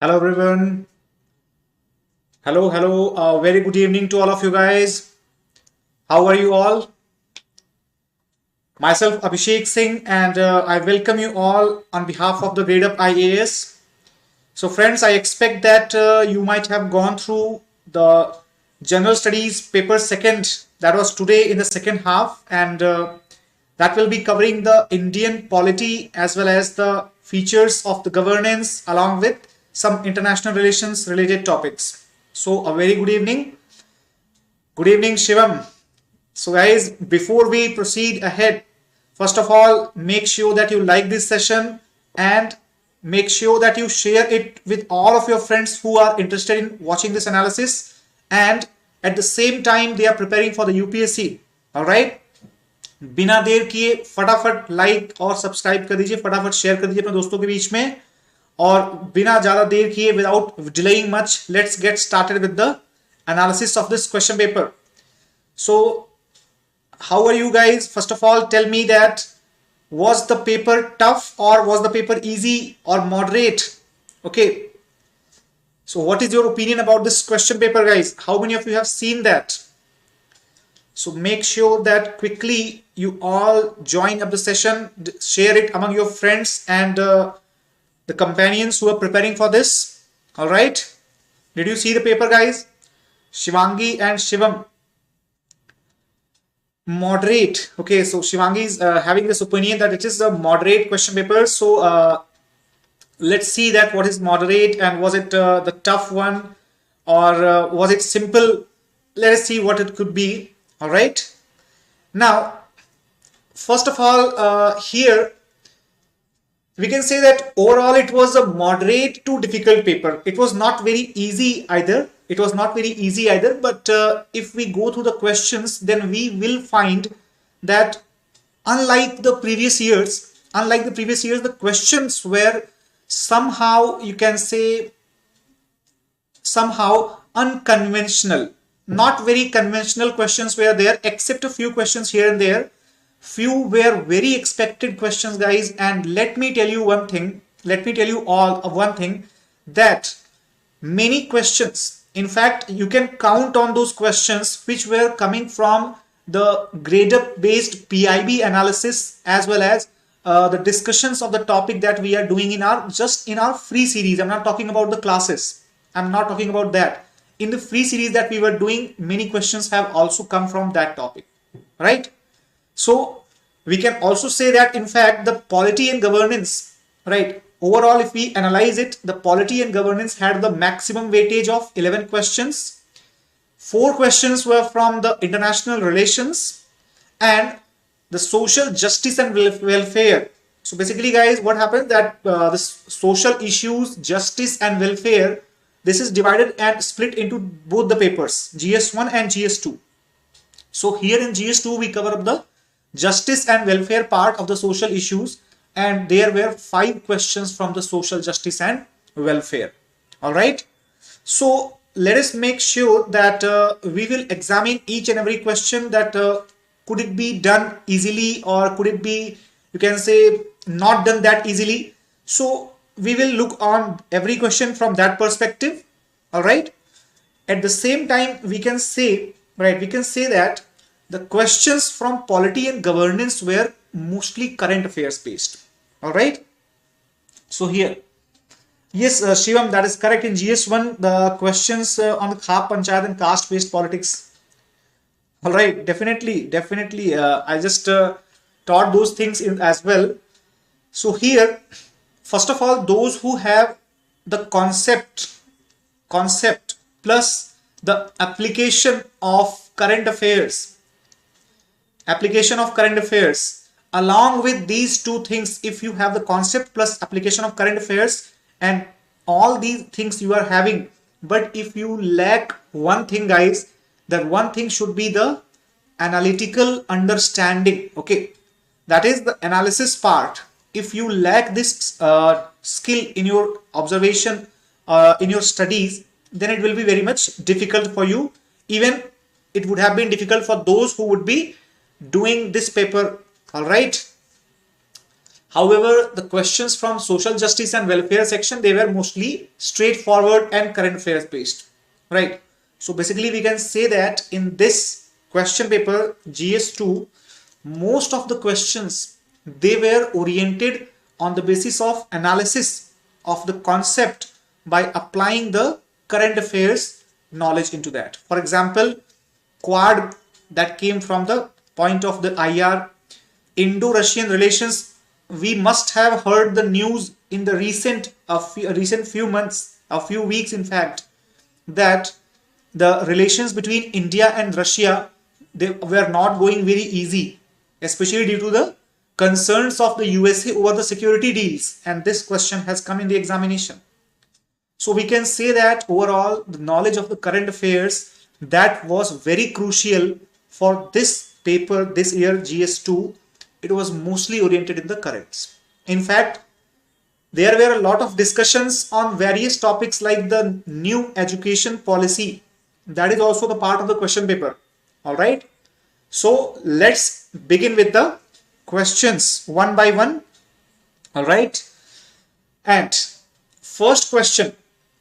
Hello everyone. Hello. Very good evening to all of you guys. How are you all? Myself Abhishek Singh, and I welcome you all on behalf of the Gradeup IAS. So friends, I expect that you might have gone through the General Studies paper second that was today in the second half, and that will be covering the Indian polity as well as the features of the governance along with some international relations related topics. So a very good evening. Good evening, Shivam. So guys, before we proceed ahead, first of all, make sure that you like this session and make sure that you share it with all of your friends who are interested in watching this analysis and at the same time they are preparing for the UPSC. All right. बिना देर किए फटाफट like और subscribe कर दीजिए, फटाफट share कर दीजिए अपने दोस्तों के बीच में, और बिना ज्यादा देर किए without delaying much let's get started with the analysis of this question paper. So how are you guys? First of all, tell me that was the paper tough or was the paper easy or moderate? Okay, so what is your opinion about this question paper, guys? How many of you have seen that? So make sure that quickly you all join up the session, share it among your friends and the companions who are preparing for this. All right, did you see the paper, guys? Shivangi and Shivam. Moderate. Okay, so Shivangi is having this opinion that it is a moderate question paper. So let's see that what is moderate, and was it the tough one or was it simple? Let us see what it could be. All right, now first of all here we can say that overall it was a moderate to difficult paper. It was not very easy either. But if we go through the questions, then we will find that unlike the previous years, the questions were somehow, you can say, somehow unconventional. Not very conventional questions were there, except a few questions here and there. Few were very expected questions, guys. And let me tell you one thing. Let me tell you all of one thing, that many questions, in fact, you can count on those questions which were coming from the Gradeup based PIB analysis as well as the discussions of the topic that we are doing in our free series. I'm not talking about the classes. I'm not talking about that. In the free series that we were doing, many questions have also come from that topic, right? So we can also say that in fact the polity and governance, right? Overall, if we analyze it, the polity and governance had the maximum weightage of 11 questions. 4 questions were from the international relations and the social justice and welfare. So basically, guys, what happened that this social issues, justice and welfare, this is divided and split into both the papers, GS1 and GS2. So here in GS2, we cover up the justice and welfare part of the social issues, and there were 5 questions from the social justice and welfare. All right. So let us make sure that we will examine each and every question, that could it be done easily or could it be, you can say, not done that easily. So we will look on every question from that perspective. All right. At the same time, we can say that the questions from polity and governance were mostly current affairs based. All right. So here, yes, Shivam, that is correct. In GS1, the questions on the Khap Panchayat and caste based politics. All right, definitely. I just taught those things in as well. So here, first of all, those who have the concept plus the application of current affairs, along with these two things, if you have the concept plus application of current affairs and all these things you are having, but if you lack one thing, guys, that one thing should be the analytical understanding. Okay, that is the analysis part. If you lack this skill in your observation, in your studies, then it will be very much difficult for you. Even it would have been difficult for those who would be doing this paper. All right. However, the questions from social justice and welfare section, they were mostly straightforward and current affairs based, right? So basically we can say that in this question paper GS2, most of the questions, they were oriented on the basis of analysis of the concept by applying the current affairs knowledge into that. For example, Quad, that came from the point of the IR. Indo-Russian relations, we must have heard the news in the recent few months, a few weeks in fact, that the relations between India and Russia, they were not going very easy, especially due to the concerns of the USA over the security deals, and this question has come in the examination. So we can say that overall the knowledge of the current affairs, that was very crucial for this paper this year GS2. It was mostly oriented in the currents. In fact, there were a lot of discussions on various topics like the new education policy. That is also the part of the question paper. All right. So let's begin with the questions one by one. All right. And first question,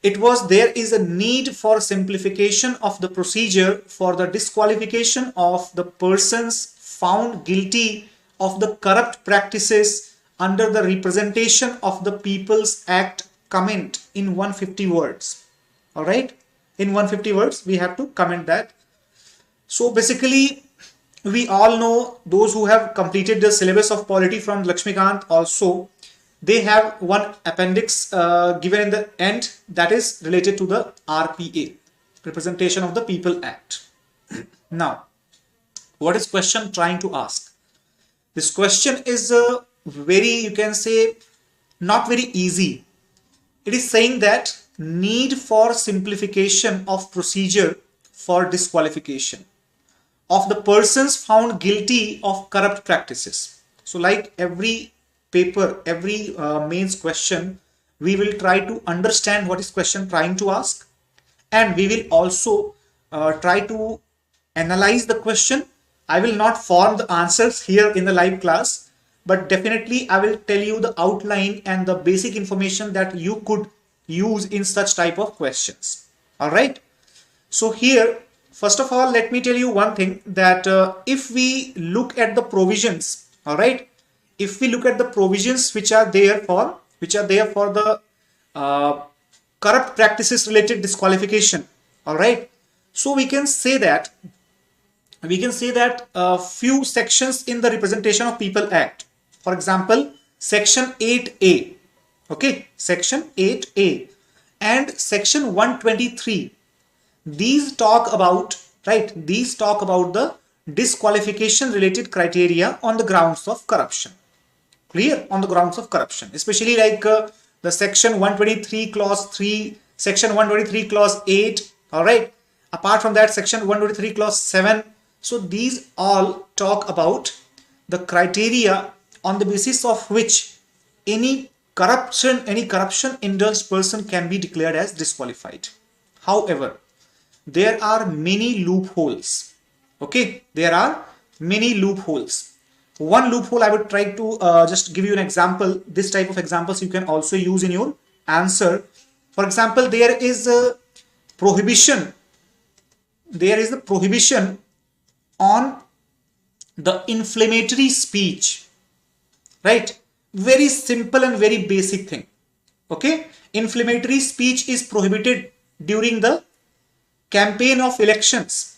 it was, there is a need for simplification of the procedure for the disqualification of the persons found guilty of the corrupt practices under the Representation of the People's Act. Comment in 150 words. All right. In 150 words, we have to comment that. So basically, we all know, those who have completed the syllabus of polity from Lakshmikant also, they have one appendix given in the end that is related to the RPA, Representation of the People Act. Now, what is question trying to ask? This question is very, you can say, not very easy. It is saying that need for simplification of procedure for disqualification of the persons found guilty of corrupt practices. So like every paper, every mains question, we will try to understand what is question trying to ask, and we will also try to analyze the question. I will not form the answers here in the live class, but definitely I will tell you the outline and the basic information that you could use in such type of questions. All right. So here, first of all, let me tell you one thing, that if we look at the provisions, all right, if we look at the provisions which are there for the corrupt practices related disqualification, all right, so we can say that few sections in the Representation of People Act, for example, section 8A, okay, section 8A and section 123, these talk about, right, these talk about the disqualification related criteria on the grounds of corruption. Clear? On the grounds of corruption, especially like the section 123 clause 3, section 123 clause 8, all right, apart from that section 123 clause 7. So these all talk about the criteria on the basis of which any corruption indulged person can be declared as disqualified. However, there are many loopholes. Okay, there are many loopholes. One loophole I would try to just give you an example. This type of examples you can also use in your answer. For example, there is a prohibition. There is a prohibition on the inflammatory speech, right? Very simple and very basic thing. Okay, inflammatory speech is prohibited during the campaign of elections,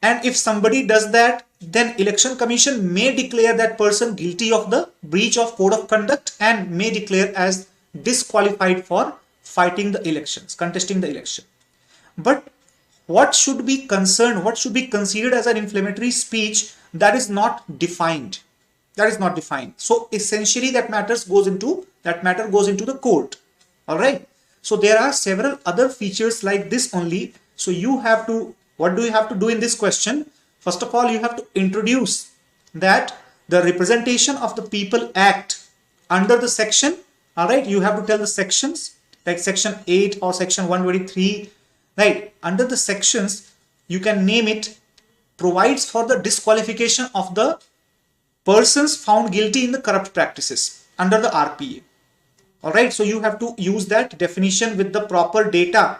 and if somebody does that, then Election Commission may declare that person guilty of the breach of code of conduct and may declare as disqualified for fighting the elections, contesting the election. But what should be concerned, what should be considered as an inflammatory speech, that is not defined. That is not defined. So essentially that matter goes into the court. All right. So there are several other features like this only. So you have to, what do you have to do in this question? First of all, you have to introduce that the Representation of the People Act under the section. All right. You have to tell the sections like section 8 or section 123. Right. Under the sections, you can name it, provides for the disqualification of the persons found guilty in the corrupt practices under the RPA. All right, so you have to use that definition with the proper data,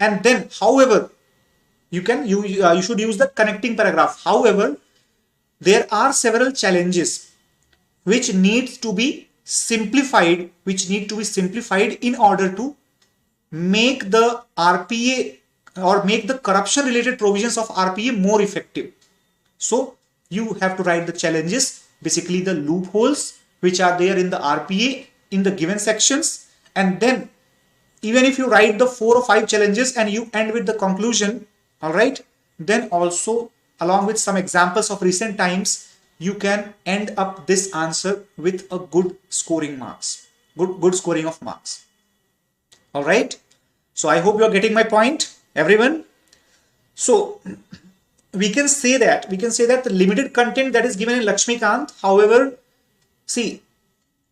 and then, however, you should use the connecting paragraph. However, there are several challenges which needs to be simplified, in order to make the RPA or make the corruption related provisions of RPA more effective. So you have to write the challenges, basically the loopholes which are there in the RPA in the given sections, and then even if you write the 4 or 5 challenges and you end with the conclusion, all right, then also along with some examples of recent times, you can end up this answer with a good scoring marks, good scoring of marks. All right, so I hope you are getting my point, everyone. So we can say that the limited content that is given in Lakshmikant, however, see,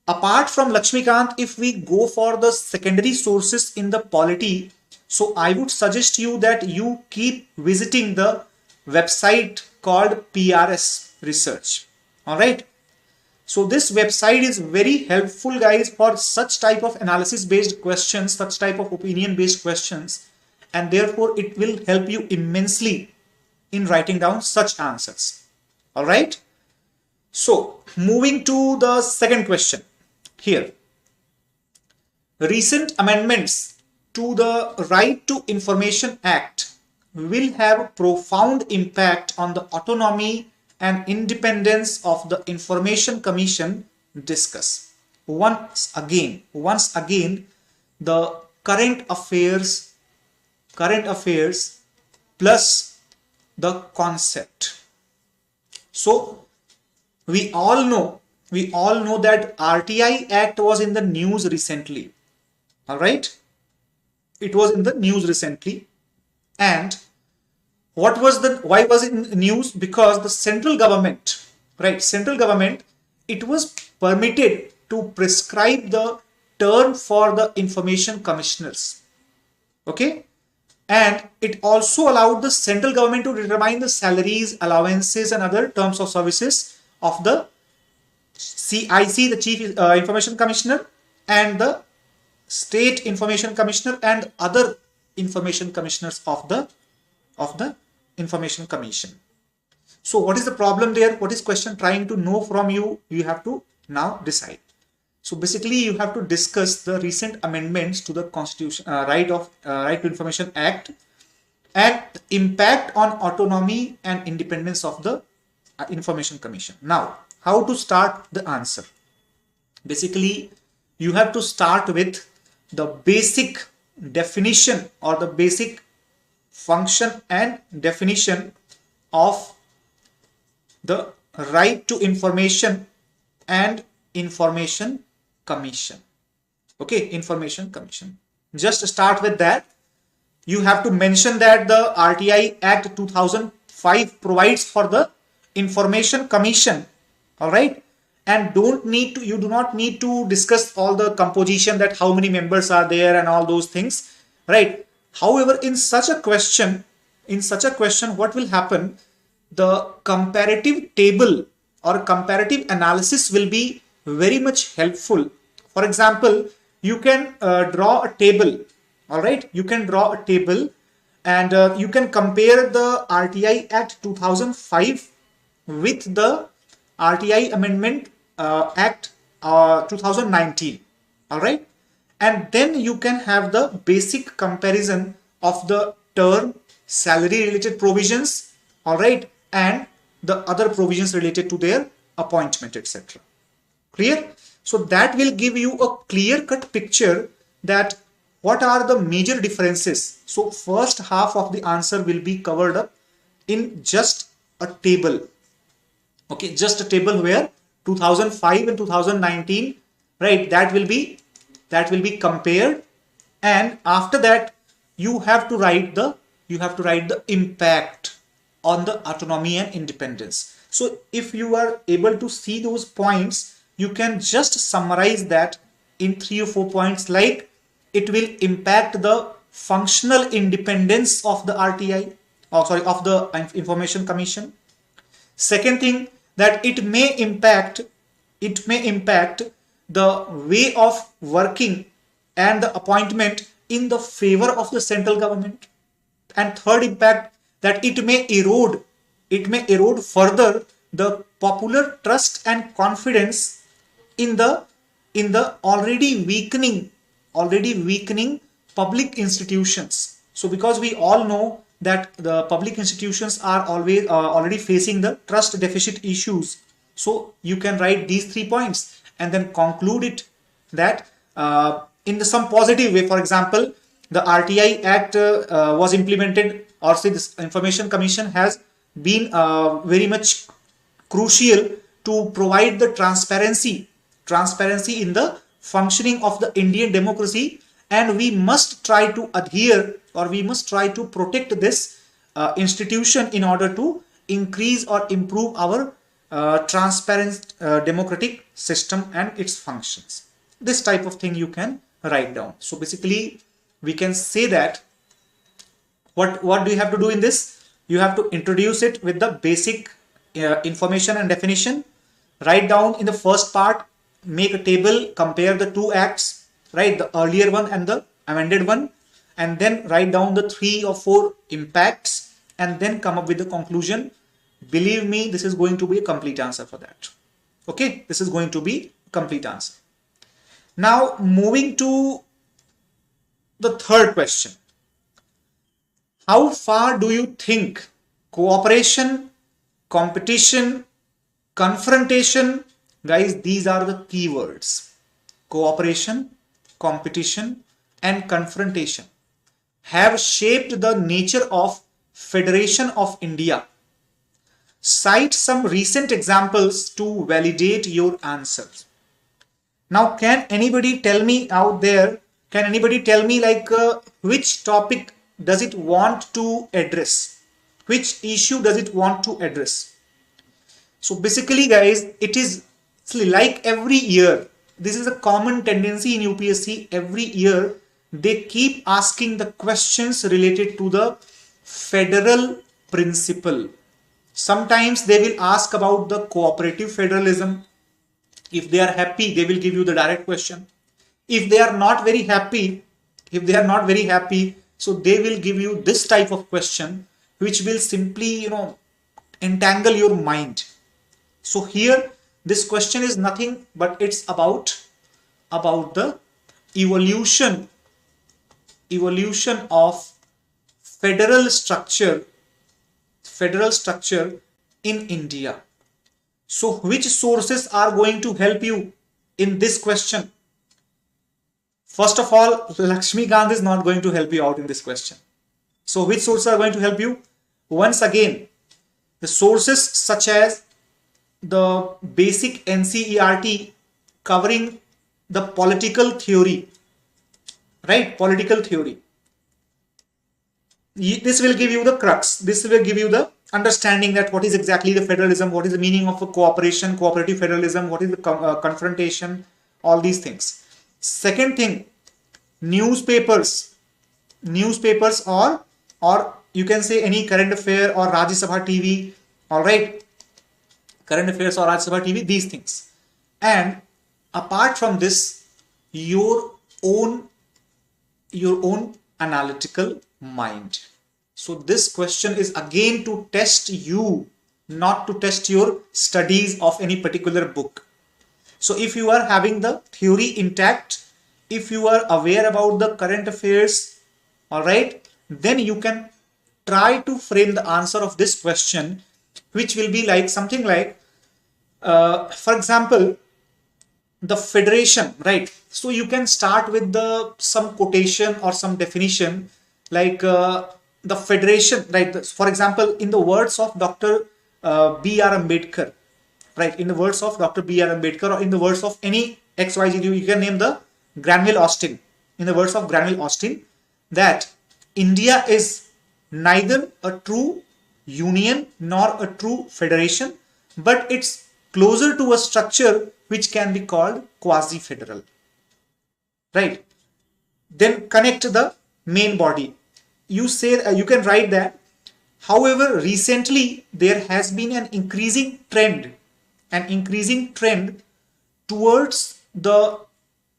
apart from Lakshmikant, if we go for the secondary sources in the polity, so I would suggest you that you keep visiting the website called PRS Research. All right, so this website is very helpful, guys, for such type of analysis based questions, such type of opinion based questions, and therefore it will help you immensely in writing down such answers. All right, so moving to the second question here. Recent amendments to the Right to Information Act will have profound impact on the autonomy and independence of the Information Commission. Discuss. Once again, the current affairs plus the concept. So we all know that RTI Act was in the news recently. All right, it was in the news recently, and why was it in the news? Because the central government, it was permitted to prescribe the term for the information commissioners. Okay, and it also allowed the central government to determine the salaries, allowances, and other terms of services of the CIC, the Chief Information Commissioner, and the State Information Commissioner, and other information commissioners of the Information Commission. So what is the problem there? What is question trying to know from you? You have to now decide. So basically you have to discuss the recent amendments to the Constitution, Right to Information Act, and the impact on autonomy and independence of the Information Commission. Now, how to start the answer? Basically, you have to start with the basic definition or the basic function and definition of the Right to Information and Information Commission. Okay, Information Commission. Just start with that. You have to mention that the RTI Act 2005 provides for the Information Commission. All right, and you do not need to discuss all the composition, that how many members are there and all those things, right? However, in such a question, what will happen? The comparative table or comparative analysis will be very much helpful. For example, you can draw a table. All right, you can draw a table, and you can compare the RTI Act 2005 with the RTI Amendment Act 2019. All right, and then you can have the basic comparison of the term, salary related provisions, all right, and the other provisions related to their appointment, etc. Clear? So that will give you a clear-cut picture that what are the major differences. So first half of the answer will be covered up in just a table. Okay, just a table where 2005 and 2019, right, that will be compared, and after that you have to write the impact on the autonomy and independence. So if you are able to see those points, you can just summarize that in 3 or 4 points, like it will impact the functional independence of the RTI, of the Information Commission. Second thing, that it may impact the way of working and the appointment in the favor of the central government. And third impact, that it may erode further the popular trust and confidence in the already weakening public institutions. So because we all know that the public institutions are always already facing the trust deficit issues. So you can write these 3 points and then conclude it that in some positive way. For example, the RTI Act was implemented, or say this Information Commission has been very much crucial to provide the transparency in the functioning of the Indian democracy, and we must try to adhere, or we must try to protect this institution in order to increase or improve our transparent democratic system and its functions. This type of thing you can write down. So basically we can say that what do you have to do in this? You have to introduce it with the basic information and definition. Write down in the first part, make a table, compare the 2 acts, right, the earlier one and the amended one, and then write down the 3 or 4 impacts and then come up with the conclusion. Believe me, this is going to be a complete answer for that. Okay, this is going to be a complete answer. Now moving to the third question. How far do you think cooperation, competition, confrontation, guys, these are the keywords. Cooperation, competition, and confrontation have shaped the nature of Federation of India. Cite some recent examples to validate your answers. Now, can anybody tell me out there, like which topic does it want to address? Which issue does it want to address? So basically, guys, it is like every year, this is a common tendency in UPSC. Every year, they keep asking the questions related to the federal principle. Sometimes they will ask about the cooperative federalism. If they are happy, they will give you the direct question. If they are not very happy, so they will give you this type of question, which will simply, entangle your mind. So here, this question is nothing but it's about the evolution of federal structure in India. So which sources are going to help you in this question? First of all, Lakshmikant is not going to help you out in this question. So which sources are going to help you? Once again, the sources such as the basic NCERT covering the political theory, right? Political theory. This will give you the crux. This will give you the understanding that what is exactly the federalism, what is the meaning of a cooperation, cooperative federalism, what is the confrontation, all these things. Second thing, newspapers or you can say any current affair or Rajya Sabha TV, all right, current affairs or Rajya Sabha TV, these things. And apart from this, your own analytical mind. So this question is again to test you, not to test your studies of any particular book. So if you are having the theory intact, if you are aware about the current affairs, all right, then you can try to frame the answer of this question, which will be like something like, for example, the federation, right? So you can start with some quotation or some definition like the federation, right? For example, in the words of Dr. B.R. Ambedkar, right? In the words of Dr. B.R. Ambedkar, or in the words of any XYZ, you can name the Granville Austin. In the words of Granville Austin, that India is neither a true union nor a true federation, but it's closer to a structure which can be called quasi-federal, right? Then connect the main body. You say you can write that. However, recently there has been an increasing trend an increasing trend towards the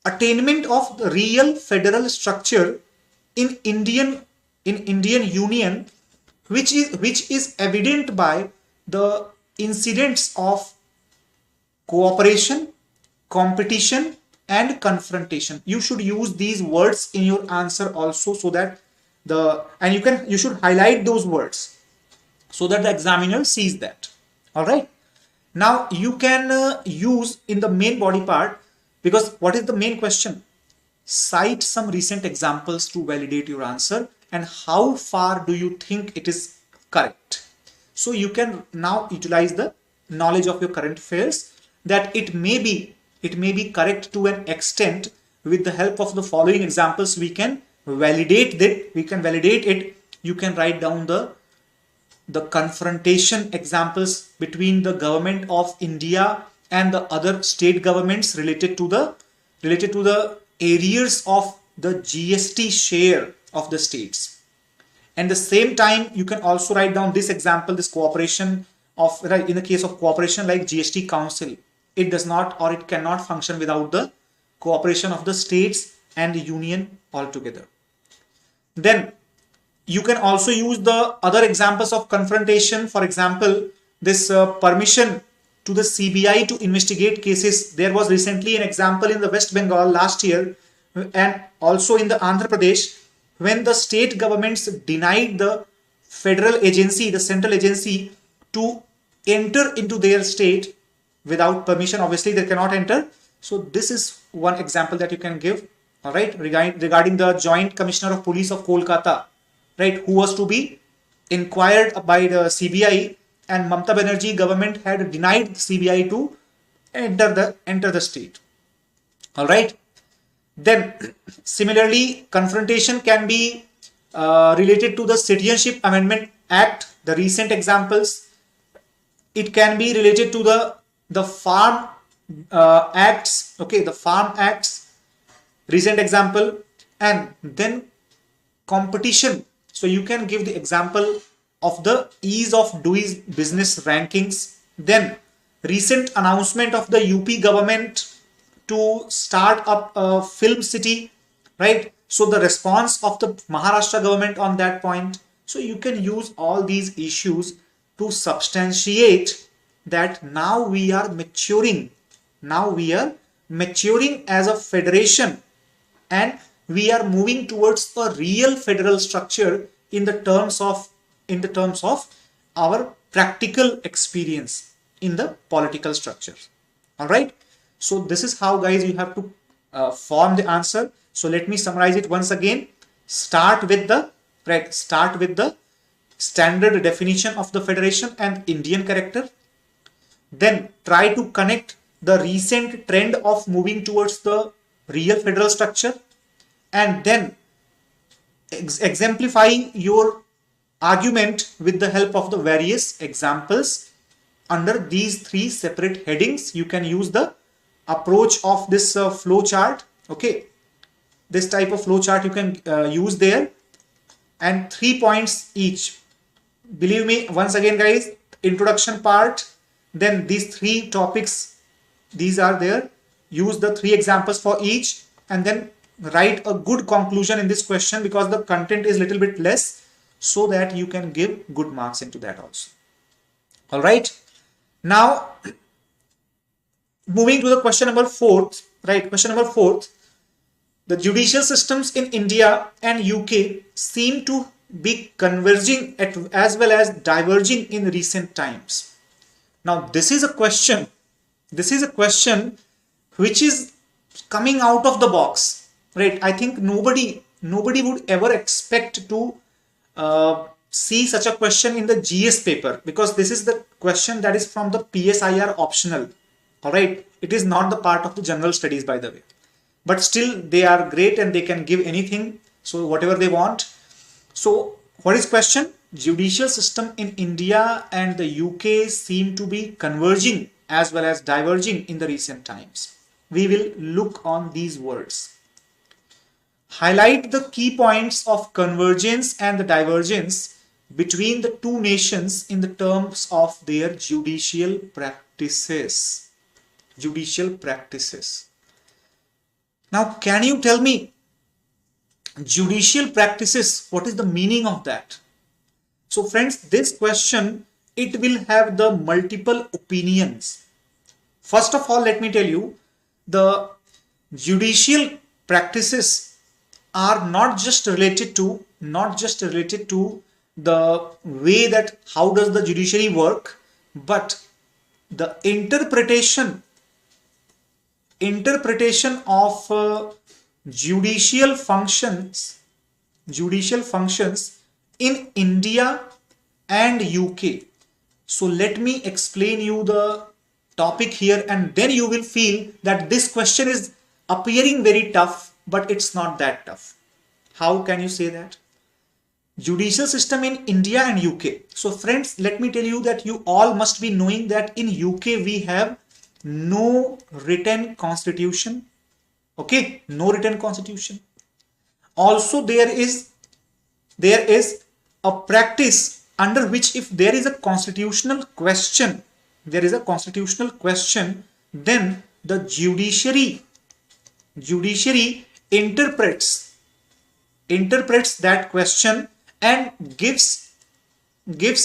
attainment of the real federal structure in Indian Union, which is evident by the incidents of cooperation, competition, and confrontation. You should use these words in your answer also, so that you should highlight those words so that the examiner sees that. All right. Now you can use in the main body part, because what is the main question? Cite some recent examples to validate your answer, and how far do you think it is correct. So you can now utilize the knowledge of your current affairs, that it may be correct to an extent. With the help of the following examples, we can validate it. You can write down the confrontation examples between the government of India and the other state governments related to the areas of the GST share of the states. And the same time, you can also write down this example, this cooperation of, right, in the case of cooperation like GST Council, it does not or it cannot function without the cooperation of the states and the union altogether. Then you can also use the other examples of confrontation. For example, this permission to the CBI to investigate cases. There was recently an example in the West Bengal last year, and also in the Andhra Pradesh, when the state governments denied the federal agency, the central agency, to enter into their state without permission. Obviously, they cannot enter. So this is one example that you can give. All right, regarding the Joint Commissioner of Police of Kolkata, right, who was to be inquired by the CBI, and Mamata Banerjee government had denied CBI to enter the state. All right. Then similarly, confrontation can be related to the Citizenship Amendment Act, the recent examples. It can be related to the Farm Acts, okay, the Farm Acts, recent example. And then competition. So you can give the example of the ease of doing business rankings. Then recent announcement of the UP government to start up a film city, right? So the response of the Maharashtra government on that point. So you can use all these issues to substantiate that now we are maturing. Now we are maturing as a federation, and we are moving towards a real federal structure in the terms of our practical experience in the political structure. All right. So this is how, guys, you have to form the answer. So let me summarize it once again. Start with the standard definition of the federation and Indian character. Then try to connect the recent trend of moving towards the real federal structure, and then exemplify your argument with the help of the various examples under these three separate headings. You can use the approach of this flow chart. Okay, this type of flow chart you can use there, and 3 points each. Believe me, once again, guys, introduction part, then these 3 topics, these are there. Use the 3 examples for each, and then write a good conclusion in this question, because the content is little bit less, so that you can give good marks into that also. All right. Now, moving to the question number 4, right? Question number 4. The judicial systems in India and UK seem to be converging as well as diverging in recent times. Now, this is a question which is coming out of the box, right? I think nobody would ever expect to see such a question in the GS paper, because this is the question that is from the PSIR optional. All right, it is not the part of the general studies, by the way, but still they are great and they can give anything, so whatever they want. So what is question? Judicial system in India and the UK seem to be converging as well as diverging in the recent times. We will look on these words. Highlight the key points of convergence and the divergence between the two nations in the terms of their judicial practices. Judicial practices. Now, can you tell me judicial practices, what is the meaning of that? So friends, this question, it will have the multiple opinions. First of all, let me tell you, the judicial practices are not just related to the way that how does the judiciary work, but the interpretation of judicial functions in India and UK. So let me explain you the topic here, and then you will feel that this question is appearing very tough, but it's not that tough. How can you say that? Judicial system in India and UK. So friends, let me tell you that you all must be knowing that in UK we have no written constitution. Okay, no written constitution. Also there is a practice under which if there is a constitutional question, then the judiciary interprets that question and gives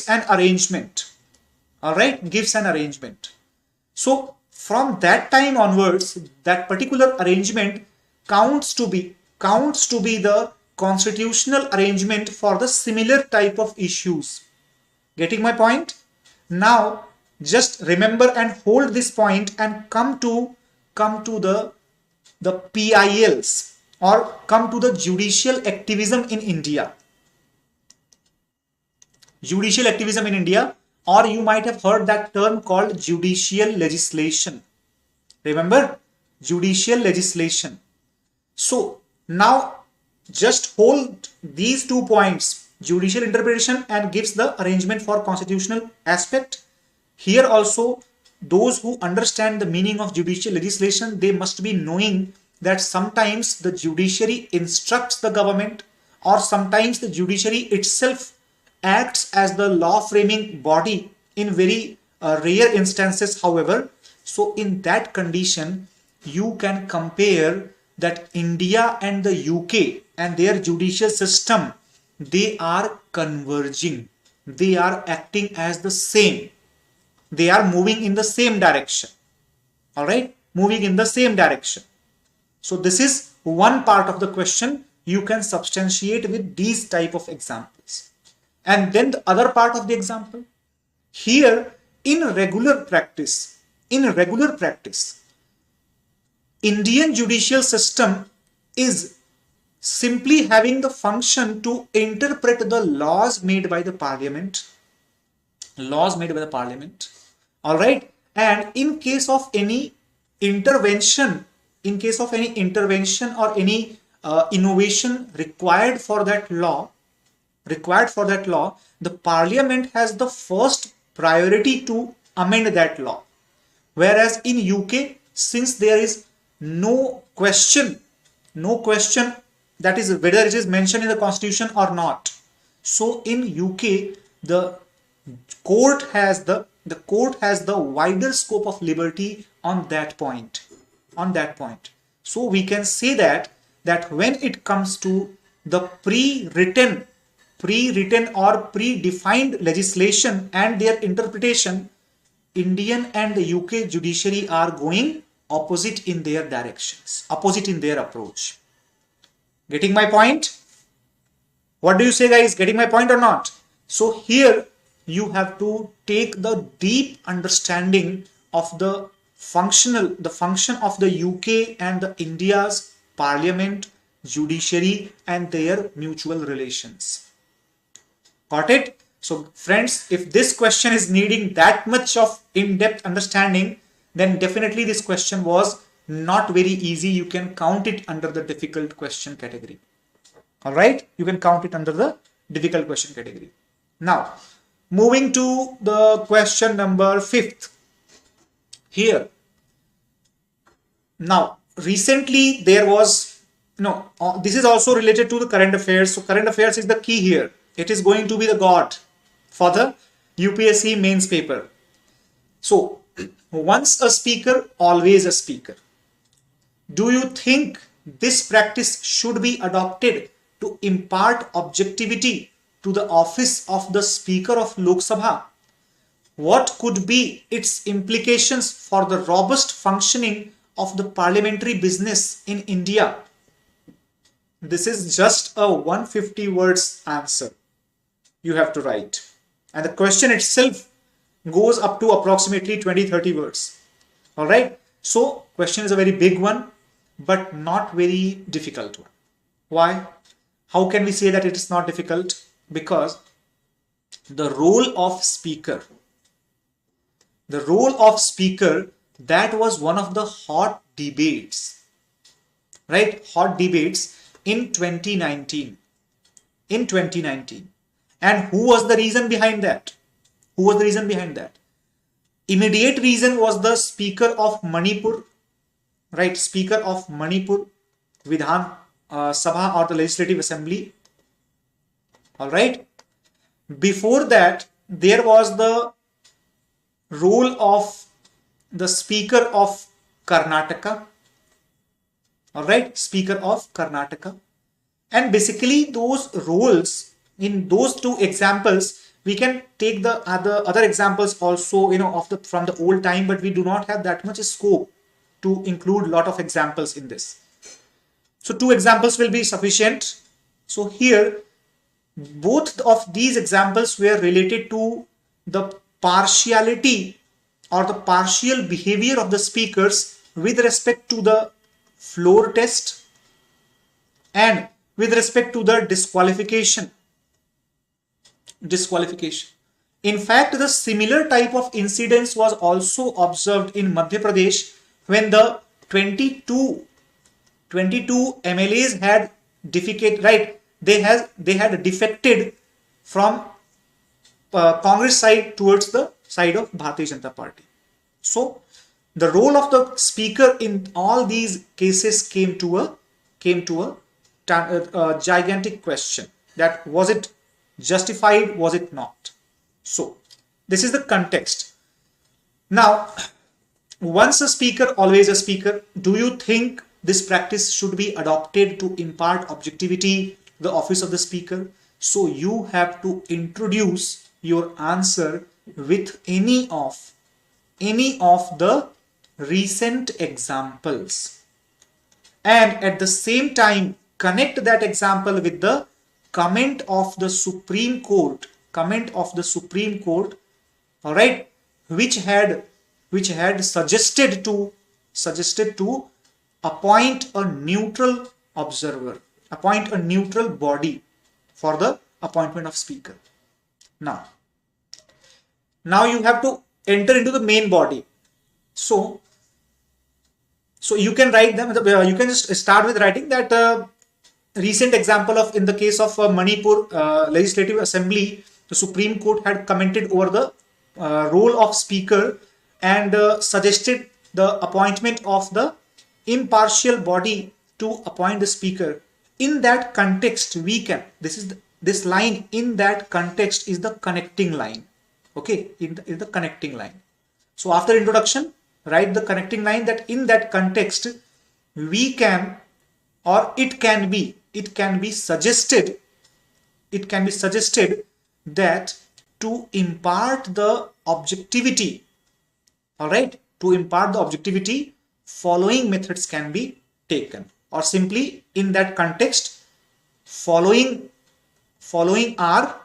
an arrangement. All right, gives an arrangement. So from that time onwards, that particular arrangement counts to be the constitutional arrangement for the similar type of issues. Getting my point? Now just remember and hold this point and come to the PILs, or come to the judicial activism in India. Judicial activism in India, or you might have heard that term called judicial legislation. Remember, judicial legislation. So now just hold these 2 points, judicial interpretation and gives the arrangement for constitutional aspect. Here also, those who understand the meaning of judicial legislation, they must be knowing that sometimes the judiciary instructs the government, or sometimes the judiciary itself acts as the law framing body in very rare instances, however. So in that condition, you can compare that India and the UK and their judicial system, they are converging. They are acting as the same. They are moving in the same direction. All right, moving in the same direction. So this is one part of the question you can substantiate with these type of examples. And then the other part of the example, here in regular practice, Indian judicial system is simply having the function to interpret the laws made by the parliament. All right. And in case of any intervention, or any innovation required for that law, the parliament has the first priority to amend that law. Whereas in UK, since there is no question that is whether it is mentioned in the constitution or not, so in UK the court has the wider scope of liberty on that point. So we can say that when it comes to the pre-written or predefined legislation and their interpretation, Indian and the UK judiciary are going opposite in their directions, opposite in their approach. Getting my point? What do you say, guys? Getting my point or not? So here you have to take the deep understanding of the function of the UK and the India's parliament, judiciary and their mutual relations. Got it? So friends, if this question is needing that much of in-depth understanding, then definitely this question was not very easy. You can count it under the difficult question category. All right, you can count it under the difficult question category. Now moving to the question number 5th here. Now recently there was, this is also related to the current affairs. So current affairs is the key here. It is going to be the God for the UPSC mains paper. So, once a speaker, always a speaker. Do you think this practice should be adopted to impart objectivity to the office of the Speaker of Lok Sabha? What could be its implications for the robust functioning of the parliamentary business in India? This is just a 150 words answer you have to write. And the question itself goes up to approximately 20-30 words. Alright, so question is a very big one, but not very difficult one. Why? How can we say that it is not difficult? Because the role of speaker, that was one of the hot debates, right? Hot debates in 2019. And who was the reason behind that? Immediate reason was the Speaker of Manipur, right? Speaker of Manipur Vidhan Sabha, or the Legislative Assembly. All right. Before that, there was the role of the Speaker of Karnataka. All right, Speaker of Karnataka. And basically those roles, in those two examples, we can take the other examples also, from the old time, but we do not have that much scope to include a lot of examples in this. So 2 examples will be sufficient. So here, both of these examples were related to the partiality or the partial behavior of the speakers with respect to the floor test and with respect to the disqualification. In fact, the similar type of incidents was also observed in Madhya Pradesh when the 22 MLAs had defecated, right? They had defected from Congress side towards the side of Bharatiya Janata Party. So the role of the speaker in all these cases came to a gigantic question, that was it justified, was it not? So this is the context. Now, once a speaker, always a speaker. Do you think this practice should be adopted to impart objectivity to the office of the speaker? So you have to introduce your answer with any of the recent examples, and at the same time connect that example with the comment of the Supreme Court, all right, which had suggested to appoint a neutral observer, appoint a neutral body for the appointment of speaker. Now you have to enter into the main body. So you can write them. You can just start with writing that recent example of, in the case of Manipur Legislative Assembly, the Supreme Court had commented over the role of speaker and suggested the appointment of the impartial body to appoint the speaker. In that context, we can, this line in that context is the connecting line. Okay, in the connecting line. So after introduction, write the connecting line, that in that context we can, or it can be suggested that to impart the objectivity, all right, to impart the objectivity, following methods can be taken, or simply in that context, following are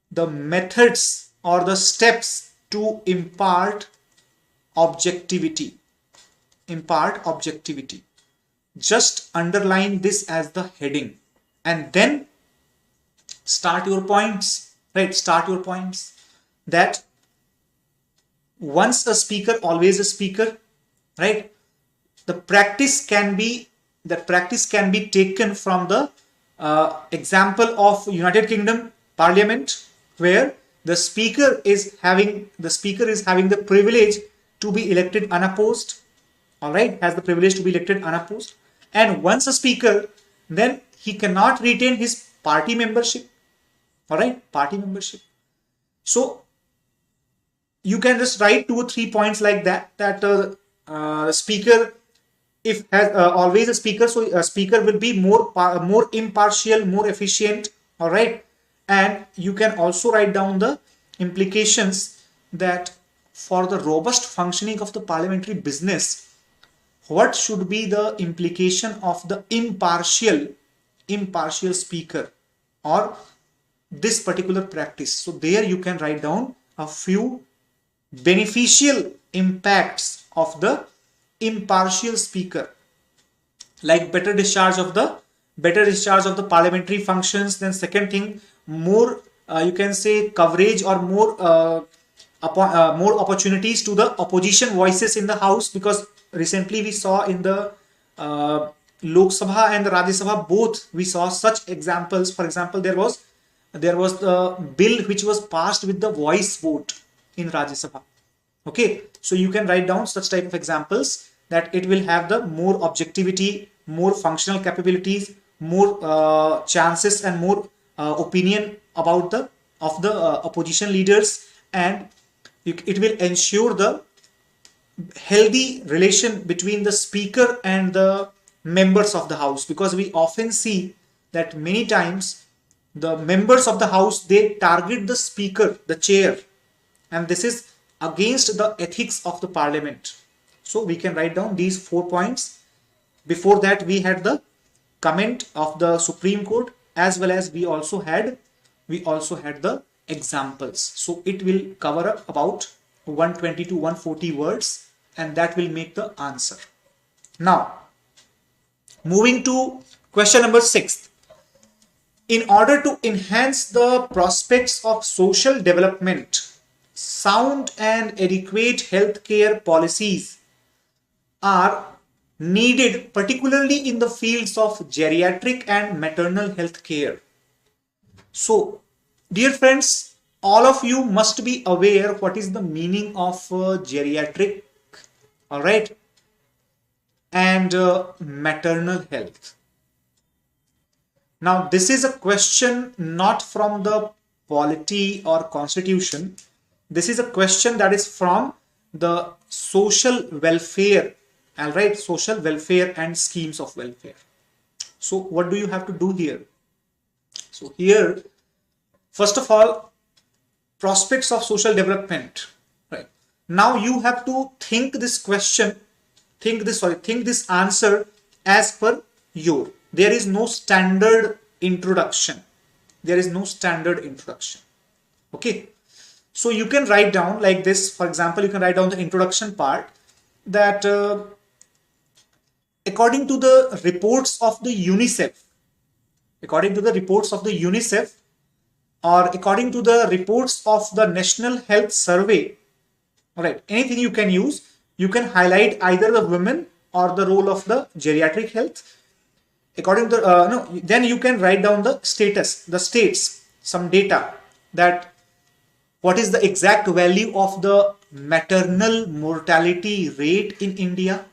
the methods or the steps to impart objectivity. Just underline this as the heading and then start your points, right? That once a speaker, always a speaker, right? That practice can be taken from the example of United Kingdom Parliament, where the speaker is having the privilege to be elected unopposed. All right, has the privilege to be elected unopposed. And once a speaker, then he cannot retain his party membership. All right, party membership. So you can just write 2 or 3 points like that, that the speaker, if has always a speaker, so a speaker will be more impartial, more efficient. All right, and you can also write down the implications that for the robust functioning of the parliamentary business, what should be the implication of the impartial speaker or this particular practice. So there you can write down a few beneficial impacts of the impartial speaker, like better discharge of the parliamentary functions. Then second thing, more you can say coverage or more opportunities to the opposition voices in the house, because recently we saw in the Lok Sabha and the Rajya Sabha, both we saw such examples. For example, there was the bill which was passed with the voice vote in Rajya Sabha. Okay, so you can write down such type of examples, that it will have the more objectivity, more functional capabilities, more chances and more opinion about the opposition leaders, and it will ensure the healthy relation between the speaker and the members of the house, because we often see that many times the members of the house, they target the speaker, the chair, and this is against the ethics of the parliament. So we can write down these 4 points. Before that, we had the comment of the Supreme Court, as well as we also had the examples. So it will cover up about 120 to 140 words, and that will make the answer. Now, moving to question number 6. In order to enhance the prospects of social development, sound and adequate healthcare policies are needed, particularly in the fields of geriatric and maternal health care. So, dear friends, all of you must be aware what is the meaning of geriatric, all right, and maternal health. Now, this is a question not from the polity or constitution. This is a question that is from the social welfare, all right, social welfare and schemes of welfare. So what do you have to do here? So here, first of all, prospects of social development, right? Now you have to think this question, think this answer as per your. There is no standard introduction. There is no standard introduction. Okay. So you can write down like this. For example, you can write down the introduction part, that according to the reports of the UNICEF, or according to the reports of the National Health Survey, all right, anything you can use. You can highlight either the women or the role of the geriatric health. According to then you can write down the states, some data, that what is the exact value of the maternal mortality rate in India,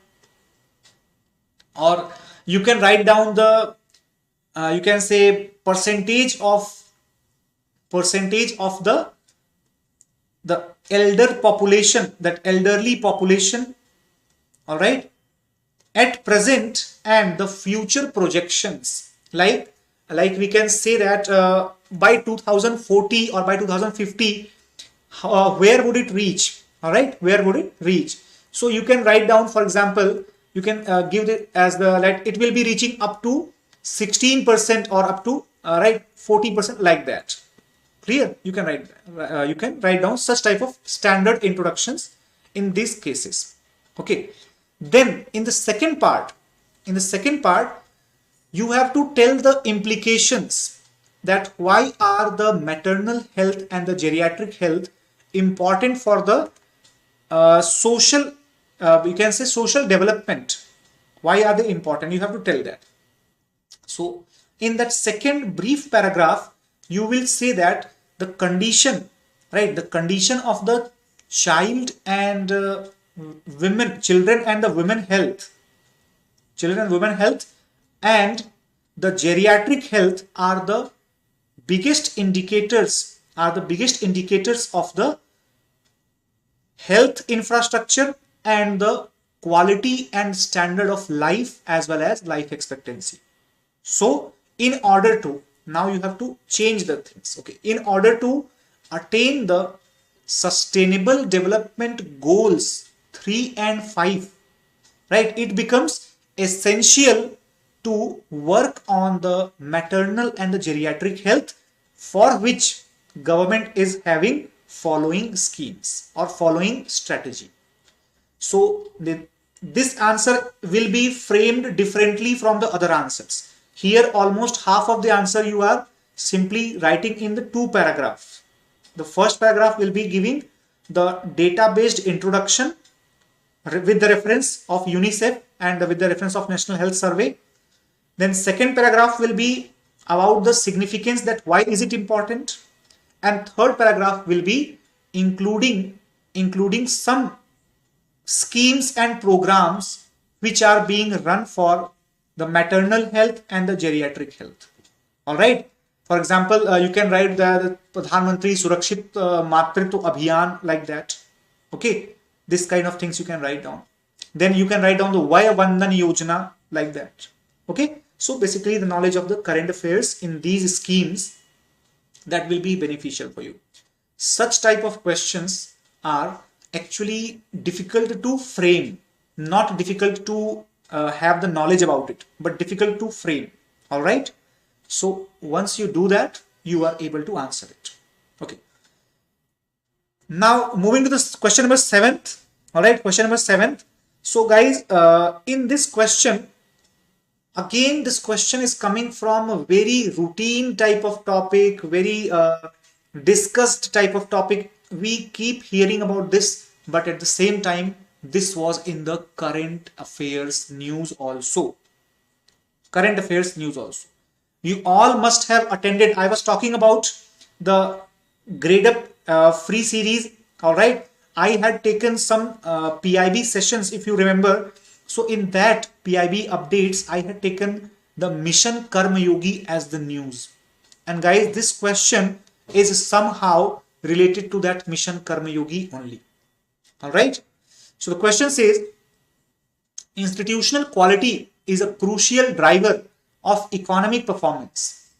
or you can write down the you can say percentage of the elderly population, all right, at present, and the future projections, like we can say that by 2040 or by 2050, where would it reach? All right, where would it reach? So you can write down, for example, you can give it as the, like, it will be reaching up to 16% or up to 40%, like that. Clear? You can write down such type of standard introductions in these cases. Okay. Then in the second part, you have to tell the implications, that why are the maternal health and the geriatric health important for the social, we can say social development. Why are they important? You have to tell that. So in that second brief paragraph, you will say that the condition, right, the condition of the child and children and women health, and the geriatric health are the biggest indicators of the health infrastructure and the quality and standard of life as well as life expectancy. So in order to, now you have to change the things. Okay, in order to attain the sustainable development goals 3 and 5, right, it becomes essential to work on the maternal and the geriatric health, for which government is having following schemes or following strategy. So this answer will be framed differently from the other answers. Here almost half of the answer you are simply writing in the 2 paragraphs. The first paragraph will be giving the data-based introduction with the reference of UNICEF and with the reference of National Health Survey. Then second paragraph will be about the significance, that why is it important, and third paragraph will be including some schemes and programs which are being run for the maternal health and the geriatric health. All right. For example, you can write the Pradhan Mantri Surakshit Matritva Abhiyan, like that. Okay. This kind of things you can write down. Then you can write down the Vaya Vandan Yojana, like that. Okay. So basically the knowledge of the current affairs in these schemes, that will be beneficial for you. Such type of questions are actually difficult to frame, not difficult to have the knowledge about it, but difficult to frame. All right. So once you do that, you are able to answer it. Okay. Now moving to this question number 7th. All right. Question number 7th. So guys, in this question, again, this question is coming from a very routine type of topic, very discussed type of topic. We keep hearing about this, but at the same time, this was in the current affairs news also. Current affairs news also. You all must have attended. I was talking about the Gradeup free series. All right. I had taken some PIB sessions, if you remember. So in that PIB updates, I had taken the Mission Karma Yogi as the news. And guys, this question is somehow related to that Mission Karma Yogi only. All right. So the question says, institutional quality is a crucial driver of economic performance.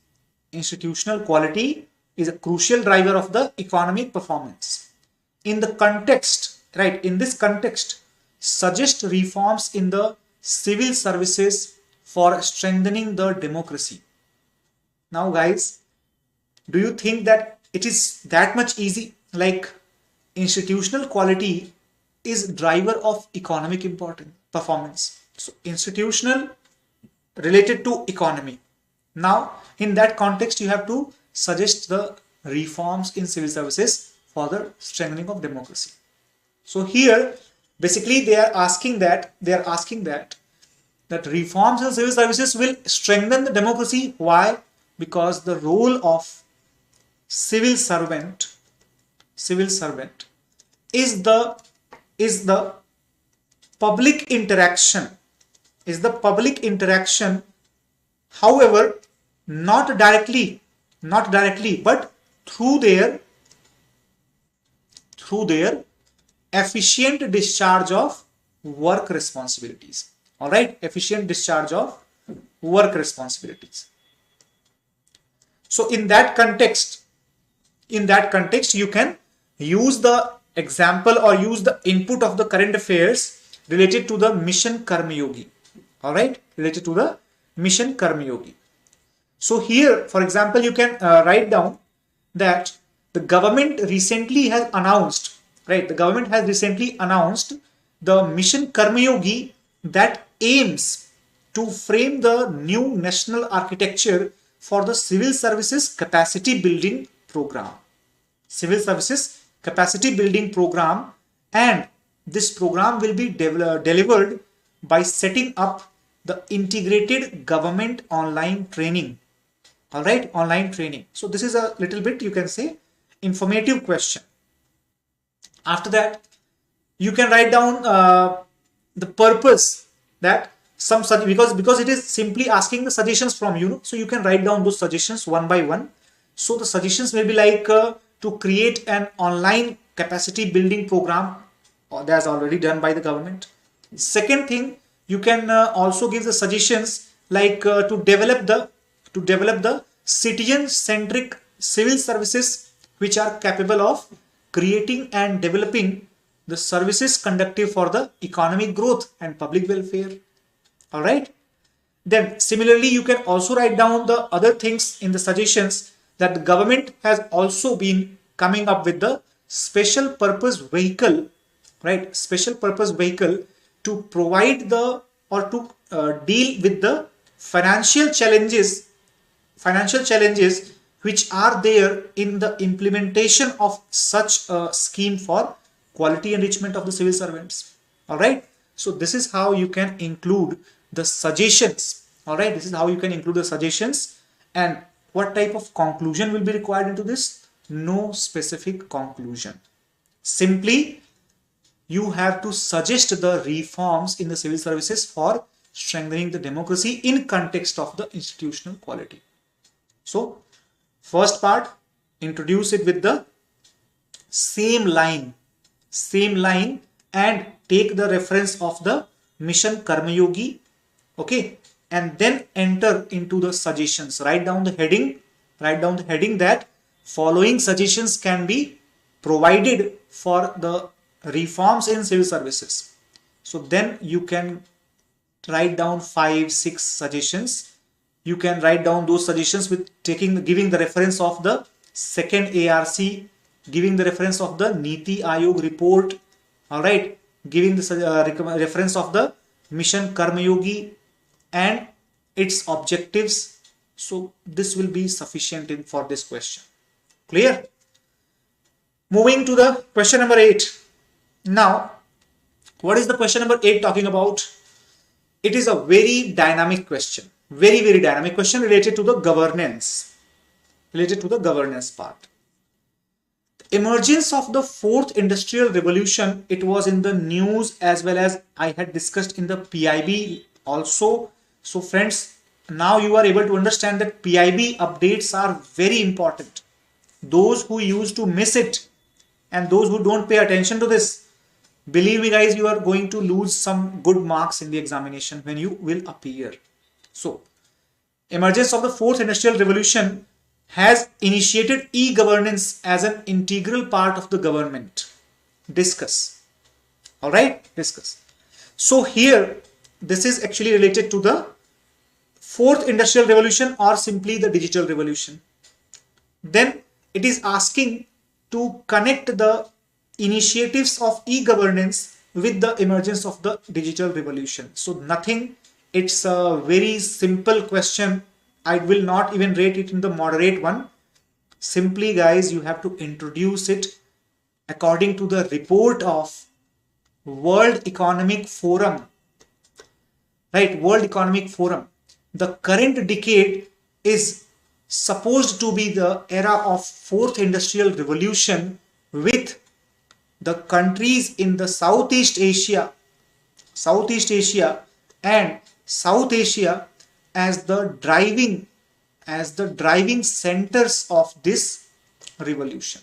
Institutional quality is a crucial driver of the economic performance. In the context, right, in this context, suggest reforms in the civil services for strengthening the democracy. Now guys, do you think that it is that much easy? Like, institutional quality is driver of economic performance. So institutional related to economy. Now in that context, you have to suggest the reforms in civil services for the strengthening of democracy. So here basically they are asking that reforms in civil services will strengthen the democracy. Why? Because the role of civil servant is the public interaction, however not directly, but through their efficient discharge of work responsibilities. All right, efficient discharge of work responsibilities. So in that context, you can use the example or use the input of the current affairs related to the Mission Karma Yogi. All right, related to the Mission Karma Yogi. So here, for example, you can write down that the government recently has announced, right? The government has recently announced the Mission Karma Yogi that aims to frame the new national architecture for the civil services capacity building program. Civil services capacity building program, and this program will be delivered by setting up the integrated government online training. All right, online training. So this is a little bit, you can say, informative question. After that, you can write down the purpose, that because it is simply asking the suggestions from you. So you can write down those suggestions one by one. So the suggestions may be like to create an online capacity building program, that's already done by the government. Second thing, you can also give the suggestions like to develop the citizen centric civil services which are capable of creating and developing the services conducive for the economic growth and public welfare. All right. Then similarly, you can also write down the other things in the suggestions that the government has also been coming up with the special purpose vehicle, right? Special purpose vehicle to provide the or to deal with the financial challenges which are there in the implementation of such a scheme for quality enrichment of the civil servants. All right. So this is how you can include the suggestions. All right. This is how you can include the suggestions. And what type of conclusion will be required into this? No specific conclusion. Simply, you have to suggest the reforms in the civil services for strengthening the democracy in context of the institutional quality. So, first part, introduce it with the same line and take the reference of the Mission Karmayogi, okay, and then enter into the suggestions. Write down the heading that following suggestions can be provided for the reforms in civil services. So then you can write down 5-6 suggestions. You can write down those suggestions with giving the reference of the second ARC, giving the reference of the Niti Aayog report, all right, giving the reference of the Mission Karmayogi and its objectives. So this will be sufficient for this question. Clear? Moving to the question number 8. Now, what is the question number 8 talking about? It is a very dynamic question. Very, very dynamic question related to the governance. Related to the governance part. The emergence of the fourth industrial revolution, it was in the news as well as I had discussed in the PIB also. So friends, now you are able to understand that PIB updates are very important. Those who used to miss it and those who don't pay attention to this, believe me guys, you are going to lose some good marks in the examination when you will appear. So, emergence of the fourth industrial revolution has initiated e-governance as an integral part of the government. Discuss. All right, discuss. So here, this is actually related to the fourth industrial revolution or simply the digital revolution. Then it is asking to connect the initiatives of e-governance with the emergence of the digital revolution. So nothing, it's a very simple question. I will not even rate it in the moderate one. Simply guys, you have to introduce it according to the report of World Economic Forum. Right, World Economic Forum. The current decade is supposed to be the era of fourth industrial revolution with the countries in the Southeast Asia and South Asia as the driving centers of this revolution.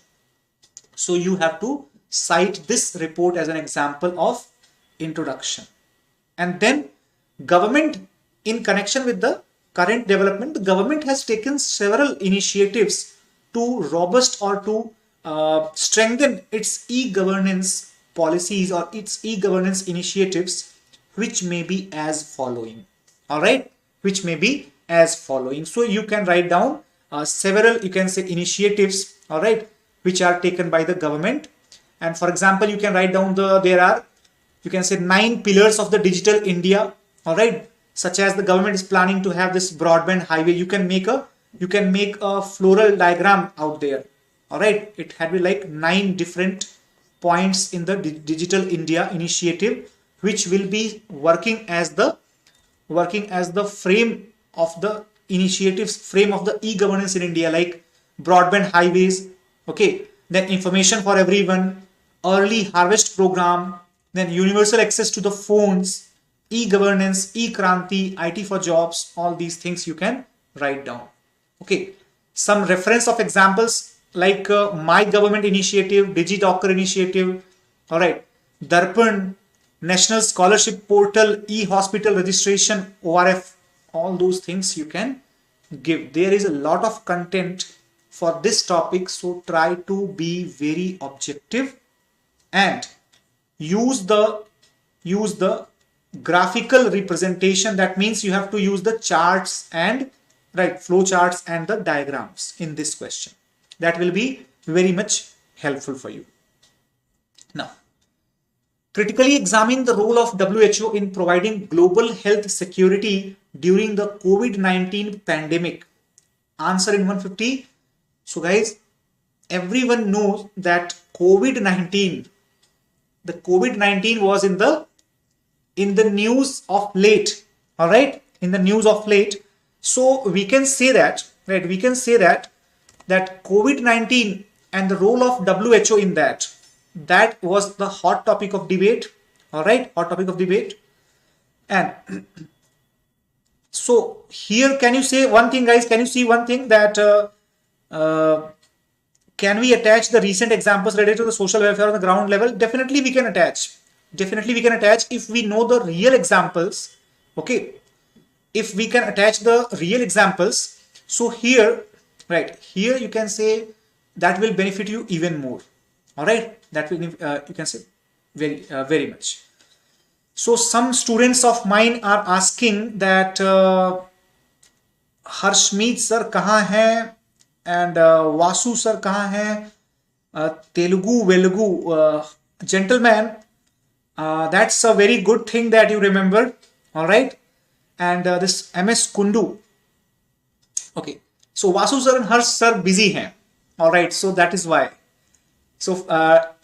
So you have to cite this report as an example of introduction. And then government, in connection with the current development, the government has taken several initiatives to robust or to strengthen its e-governance policies or its e-governance initiatives, which may be as following. All right, which may be as following. So you can write down several, you can say, initiatives, all right, which are taken by the government. And for example, you can write down there are, you can say, 9 pillars of the digital India, all right, such as the government is planning to have this broadband highway. You can make a floral diagram out there. All right, it had be like 9 different points in the digital India initiative, which will be working as the frame of the initiatives, frame of the e-governance in India, like broadband highways, okay, then information for everyone, early harvest program, then universal access to the phones, e-governance, e-kranti, IT for jobs, all these things you can write down. Okay, some reference of examples like My Government Initiative, DigiDocker Initiative, all right, Darpan, National Scholarship Portal, e-hospital registration, ORF, all those things you can give. There is a lot of content for this topic, so try to be very objective and use the graphical representation. That means you have to use the charts and flow charts and the diagrams in this question. That will be very much helpful for you. Now, critically examine the role of WHO in providing global health security during the COVID-19 pandemic. Answer in 150. So guys, everyone knows that COVID-19 was in the news of late. All right, in the news of late. So we can say that, right? We can say that COVID-19 and the role of WHO in that was the hot topic of debate. All right, hot topic of debate. And so here, can you say one thing, guys? Can you see one thing that can we attach the recent examples related to the social welfare on the ground level? Definitely we can attach. Definitely we can attach if we know the real examples. Okay, if we can attach the real examples. So here, right here, you can say that will benefit you even more. All right, that will you can say very much. So some students of mine are asking that Harshmeet sir kahan hai and Vasu sir kahan hai, Telugu Velugu, gentlemen, that's a very good thing that you remembered. All right, and this MS Kundu. Okay, so Vasu sir and Harsh sir busy hain. All right, so that is why. So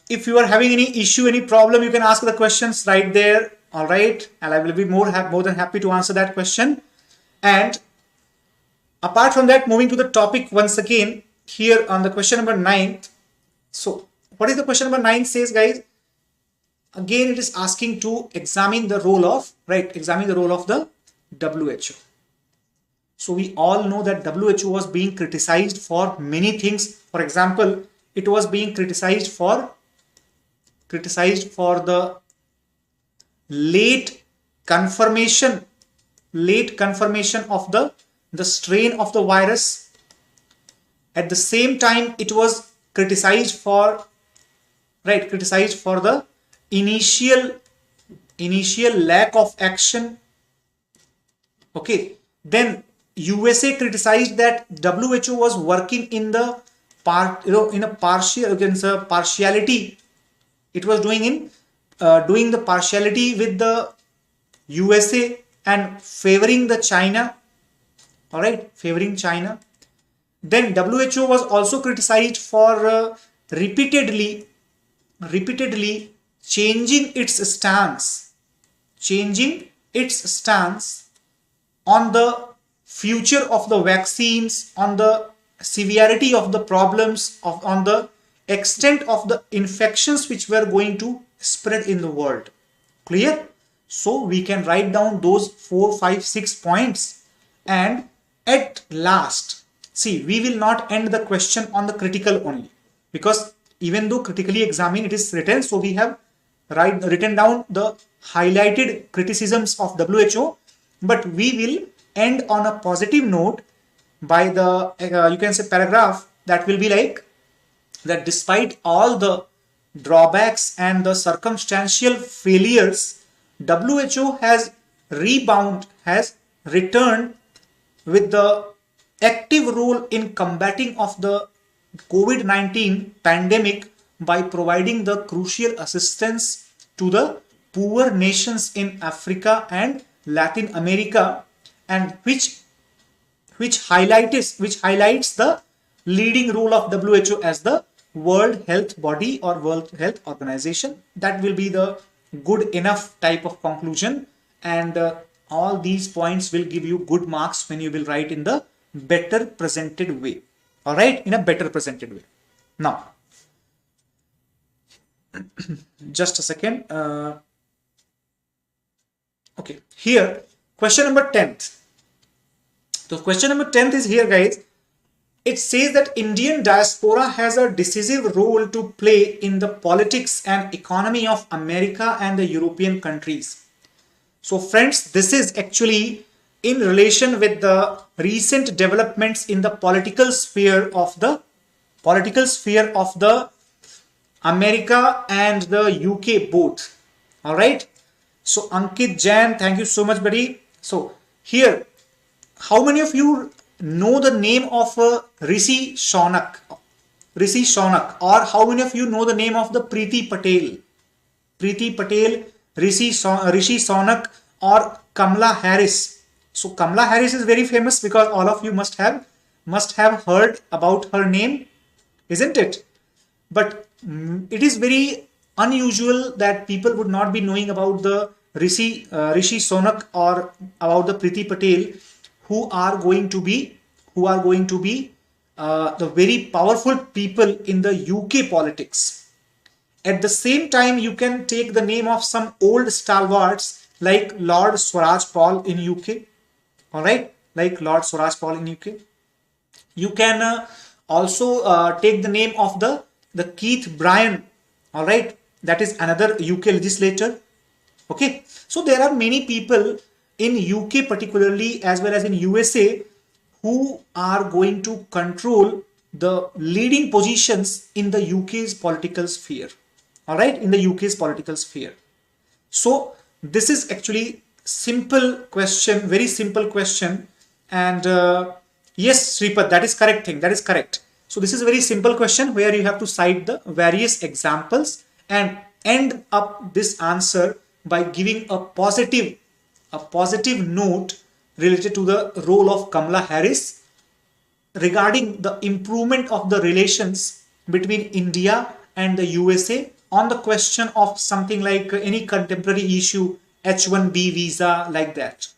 if you are having any issue, any problem, you can ask the questions right there. All right, and I will be more than happy to answer that question. And apart from that, moving to the topic once again here on the question number 9. So what is the question number 9 says, guys? Again, it is asking to examine the role of the WHO. So we all know that WHO was being criticized for many things. For example, it was being criticized for the late confirmation of the strain of the virus. At the same time, it was criticized for the initial lack of action. Okay, then USA criticized that WHO was working in the partiality. It was doing the partiality with the USA and favoring the China. All right, favoring China. Then WHO was also criticized for repeatedly changing its stance on the future of the vaccines, on the severity of the problems, on the extent of the infections which were going to spread in the world. Clear? So we can write down those 4, 5, 6 points, and at last, see, we will not end the question on the critical only, because even though critically examine it is written, so we have written down the highlighted criticisms of WHO, but we will end on a positive note by the you can say paragraph that will be like that despite all the drawbacks and the circumstantial failures, WHO has returned with the active role in combating of the COVID-19 pandemic by providing the crucial assistance to the poor nations in Africa and Latin America, and which highlights the leading role of WHO as the World Health Body or World Health Organization. That will be the good enough type of conclusion, and all these points will give you good marks when you will write in the better presented way. All right, in a better presented way. Now, just a second. Okay, here question number 10th. So question number 10th is here, guys. it says that Indian diaspora has a decisive role to play in the politics and economy of America and the European countries. So friends, this is actually in relation with the recent developments in the political sphere of the America and the UK both. All right. So Ankit Jain, thank you so much, buddy. So here, how many of you know the name of Rishi Shonak? Or how many of you know the name of the Preeti Patel, Rishi Sonak, or Kamala Harris? So Kamala Harris is very famous because all of you must have heard about her name, isn't it? But it is very unusual that people would not be knowing about the Rishi Sonak or about the Preeti Patel, who are going to be the very powerful people in the UK politics. At the same time, you can take the name of some old stalwarts like Lord Swaraj Paul in UK. All right, like Lord Swaraj Paul in UK. You can also take the name of the Keith Bryan. All right, that is another UK legislator. Okay, so there are many people in UK particularly as well as in USA who are going to control the leading positions in the UK's political sphere. All right, in the UK's political sphere. So this is actually simple question, very simple question. And yes, Sripad, that is correct thing. That is correct. So this is a very simple question where you have to cite the various examples and end up this answer by giving a positive note related to the role of Kamala Harris regarding the improvement of the relations between India and the USA on the question of something like any contemporary issue, H1B visa, like that.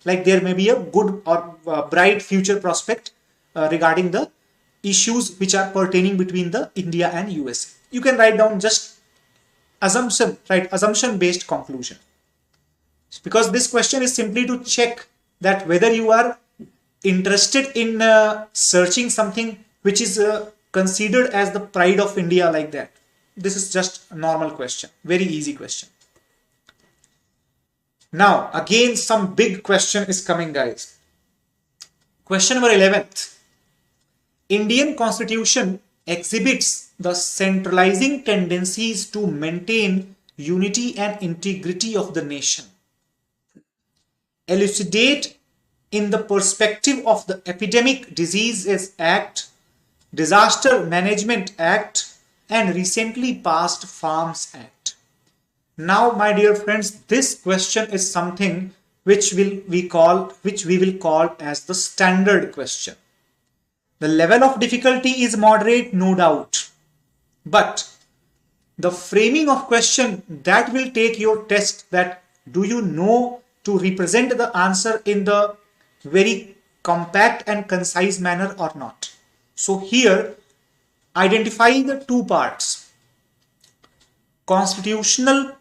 Like there may be a good or bright future prospect regarding the issues which are pertaining between the India and USA. You can write down just assumption, right? Assumption based conclusion. Because this question is simply to check that whether you are interested in searching something which is considered as the pride of India, like that. This is just a normal question, very easy question. Now again some big question is coming, guys. Question number 11th. Indian Constitution exhibits the centralizing tendencies to maintain unity and integrity of the nation. Elucidate in the perspective of the Epidemic Diseases Act, Disaster Management Act, and recently passed Farms Act. Now, my dear friends, this question is something which we will call as the standard question. The level of difficulty is moderate, no doubt, but the framing of question that will take your test, that do you know to represent the answer in the very compact and concise manner or not. So here, identifying the two parts, constitutional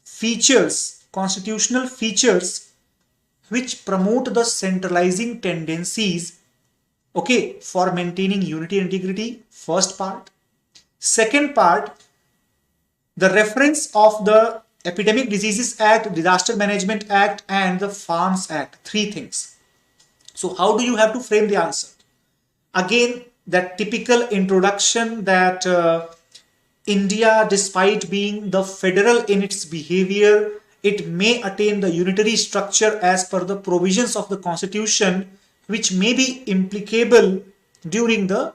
features which promote the centralizing tendencies, okay, for maintaining unity and integrity, first part. Second part, the reference of the Epidemic Diseases Act, Disaster Management Act, and the Farms Act. Three things. So how do you have to frame the answer? Again, that typical introduction that India, despite being the federal in its behavior, it may attain the unitary structure as per the provisions of the Constitution, which may be implicable during the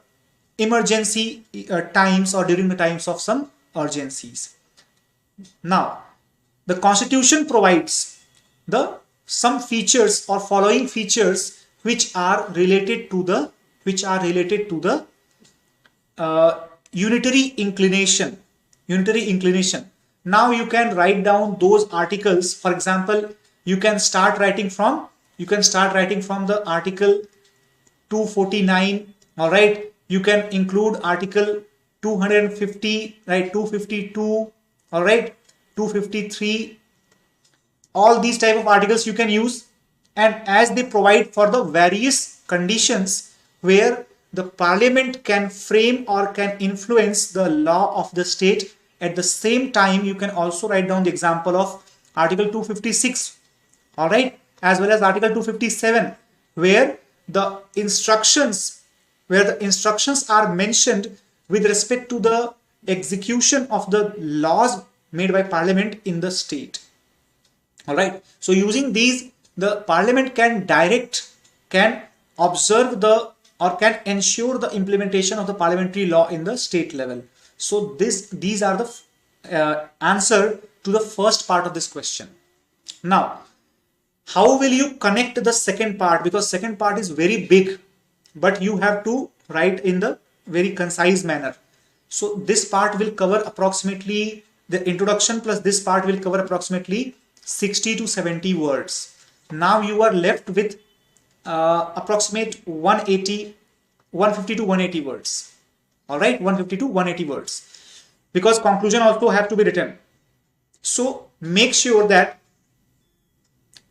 emergency times or during the times of some urgencies. Now, the Constitution provides some features or following features which are related to the unitary inclination. Now you can write down those articles. For example, you can start writing from the article 249. All right, you can include article 250, right? 252. All right, 253. All these type of articles you can use, and as they provide for the various conditions where the parliament can frame or can influence the law of the state. At the same time, you can also write down the example of Article 256, all right, as well as Article 257, where the instructions are mentioned with respect to the execution of the laws made by parliament in the state. All right, so using these, the parliament can direct, can observe the, or can ensure the implementation of the parliamentary law in the state level. So these are the answer to the first part of this question. Now, how will you connect the second part? Because second part is very big, but you have to write in the very concise manner. So this part will cover approximately, the introduction plus this part will cover approximately 60 to 70 words. Now you are left with approximate 150 to 180 words. All right, 150 to 180 words, because conclusion also have to be written. So make sure that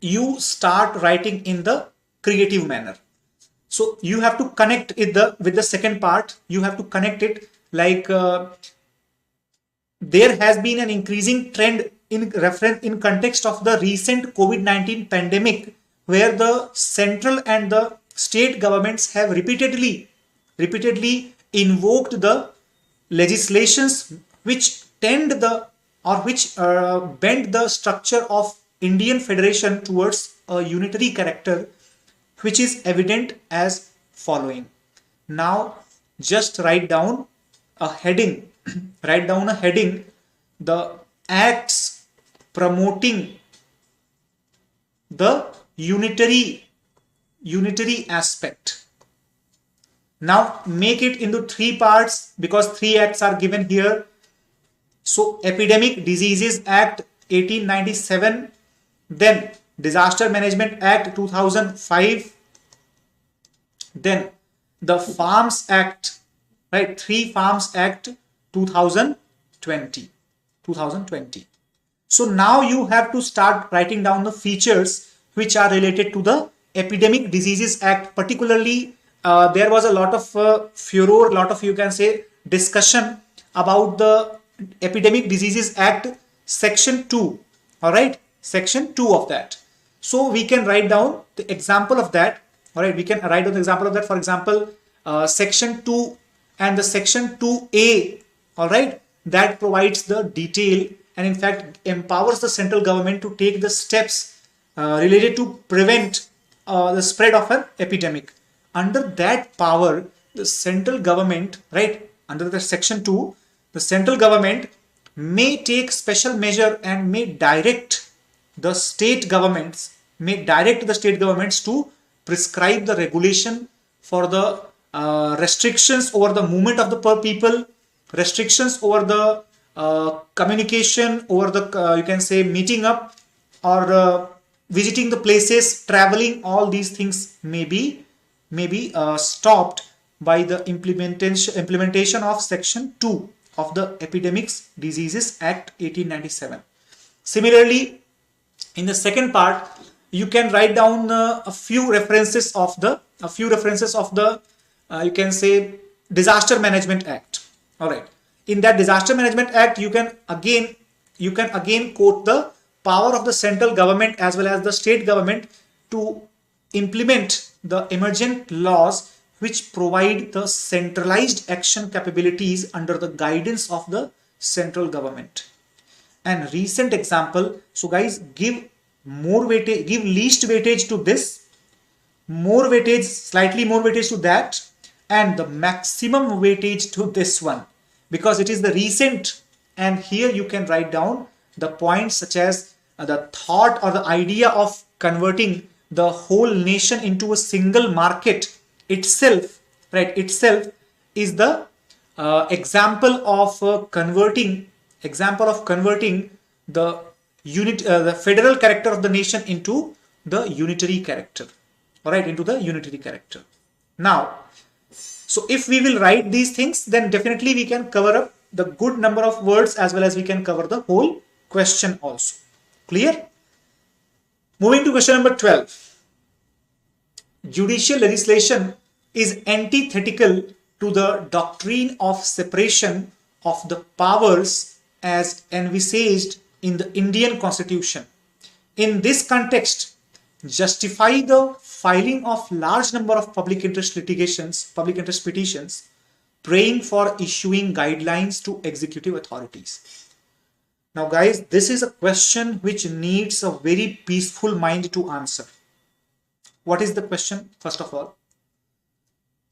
you start writing in the creative manner. So you have to connect it with the second part. You have to connect it like there has been an increasing trend in context of the recent COVID-19 pandemic, where the central and the state governments have repeatedly invoked the legislations which tend the, or which bend the structure of Indian Federation towards a unitary character, which is evident as following. Now just write down a heading, the acts promoting the unitary aspect. Now make it into three parts, because three acts are given here. So Epidemic Diseases Act 1897, then Disaster Management Act 2005, then the Farms Act, right, 3 Farms Act 2020. So now you have to start writing down the features which are related to the Epidemic Diseases Act. Particularly there was a lot of furor, lot of, you can say, discussion about the Epidemic Diseases Act section 2. All right, section 2 of that. So we can write down the example of that. All right, we can write down the example of that. For example, section 2 and the section 2A, all right, that provides the detail and in fact empowers the central government to take the steps related to prevent the spread of an epidemic. Under that power, the central government, right, under the section 2, the central government may take special measure and may direct the state governments, to prescribe the regulation for the restrictions over the movement of the people, restrictions over the communication, over the you can say meeting up or visiting the places, traveling. All these things may be stopped by the implementation of section 2 of the Epidemics Diseases Act 1897. Similarly, in the second part, you can write down a few references of the you can say Disaster Management Act. All right, in that Disaster Management Act, you can again quote the power of the central government as well as the state government to implement the emergent laws which provide the centralized action capabilities under the guidance of the central government. And recent example, so guys, give least weightage to this, slightly more weightage to that, and the maximum weightage to this one, because it is the recent. And here you can write down the points such as the thought or the idea of converting the whole nation into a single market itself, right, itself is the example of converting the the federal character of the nation into the unitary character. All right, into the unitary character. Now, so if we will write these things, then definitely we can cover up the good number of words as well as we can cover the whole question also. Clear? Moving to question number 12. Judicial legislation is antithetical to the doctrine of separation of the powers as envisaged in the Indian Constitution. In this context, justify the filing of large number of public interest petitions, praying for issuing guidelines to executive authorities. Now guys, this is a question which needs a very peaceful mind to answer. What is the question? First of all,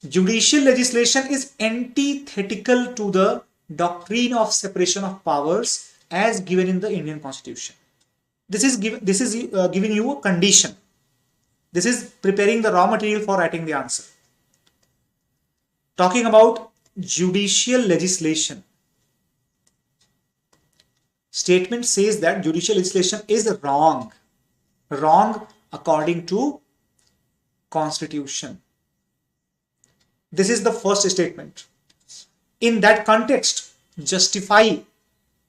judicial legislation is antithetical to the doctrine of separation of powers as given in the Indian Constitution. This is giving you a condition. This is preparing the raw material for writing the answer. Talking about judicial legislation. Statement says that judicial legislation is wrong. Wrong according to Constitution. This is the first statement. In that context, justify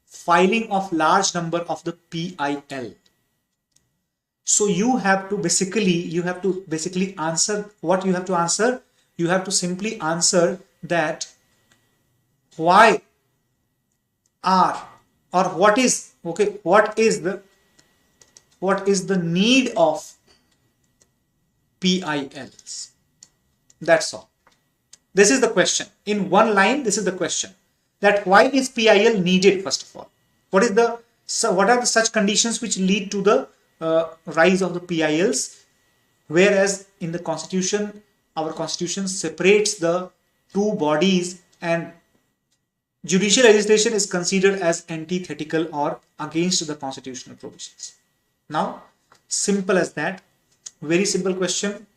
filing of large number of the PIL. So you have to basically answer what you have to answer. You have to simply answer that why are, or what is, okay, what is the need of PILs? That's all. This is the question. In one line, this is the question. That why is PIL needed, first of all? What are the such conditions which lead to the rise of the PILs? Whereas in the Constitution, our Constitution separates the two bodies, and judicial legislation is considered as antithetical or against the constitutional provisions. Now, simple as that. Very simple question.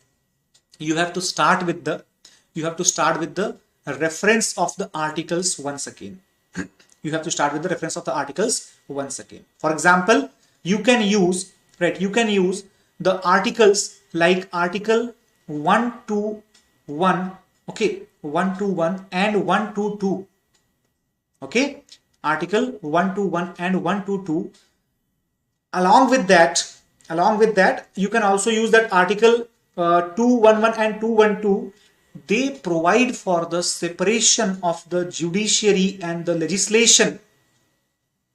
You have to start with the reference of the articles once again. You have to start with the reference of the articles once again. For example, you can use the articles like Article 121, okay, 121 and 122, okay, Article 121 and 122. Along with that, you can also use that Article 211 and 212. They provide for the separation of the judiciary and the legislation.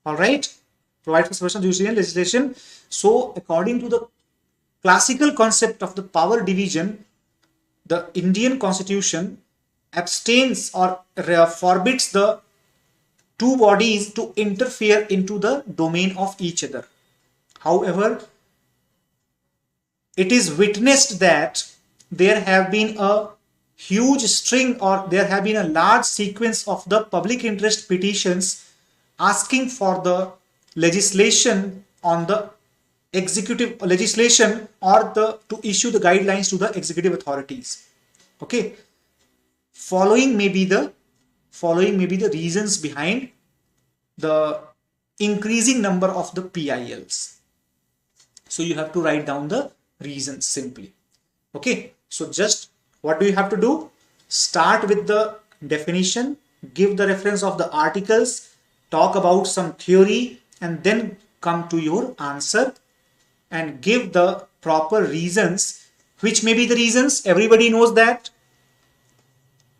All right, provide for separation of judiciary and legislation. So, according to the classical concept of the power division, the Indian Constitution abstains or forbids the two bodies to interfere into the domain of each other. However, it is witnessed that there have been a huge string, or there have been a large sequence of the public interest petitions asking for the legislation on the executive legislation or to issue the guidelines to the executive authorities. Okay, following may be the reasons behind the increasing number of the PILs. So you have to write down the reasons simply. Okay, so just what do you have to do? Start with the definition, give the reference of the articles, talk about some theory, and then come to your answer and give the proper reasons. Which may be the reasons? Everybody knows that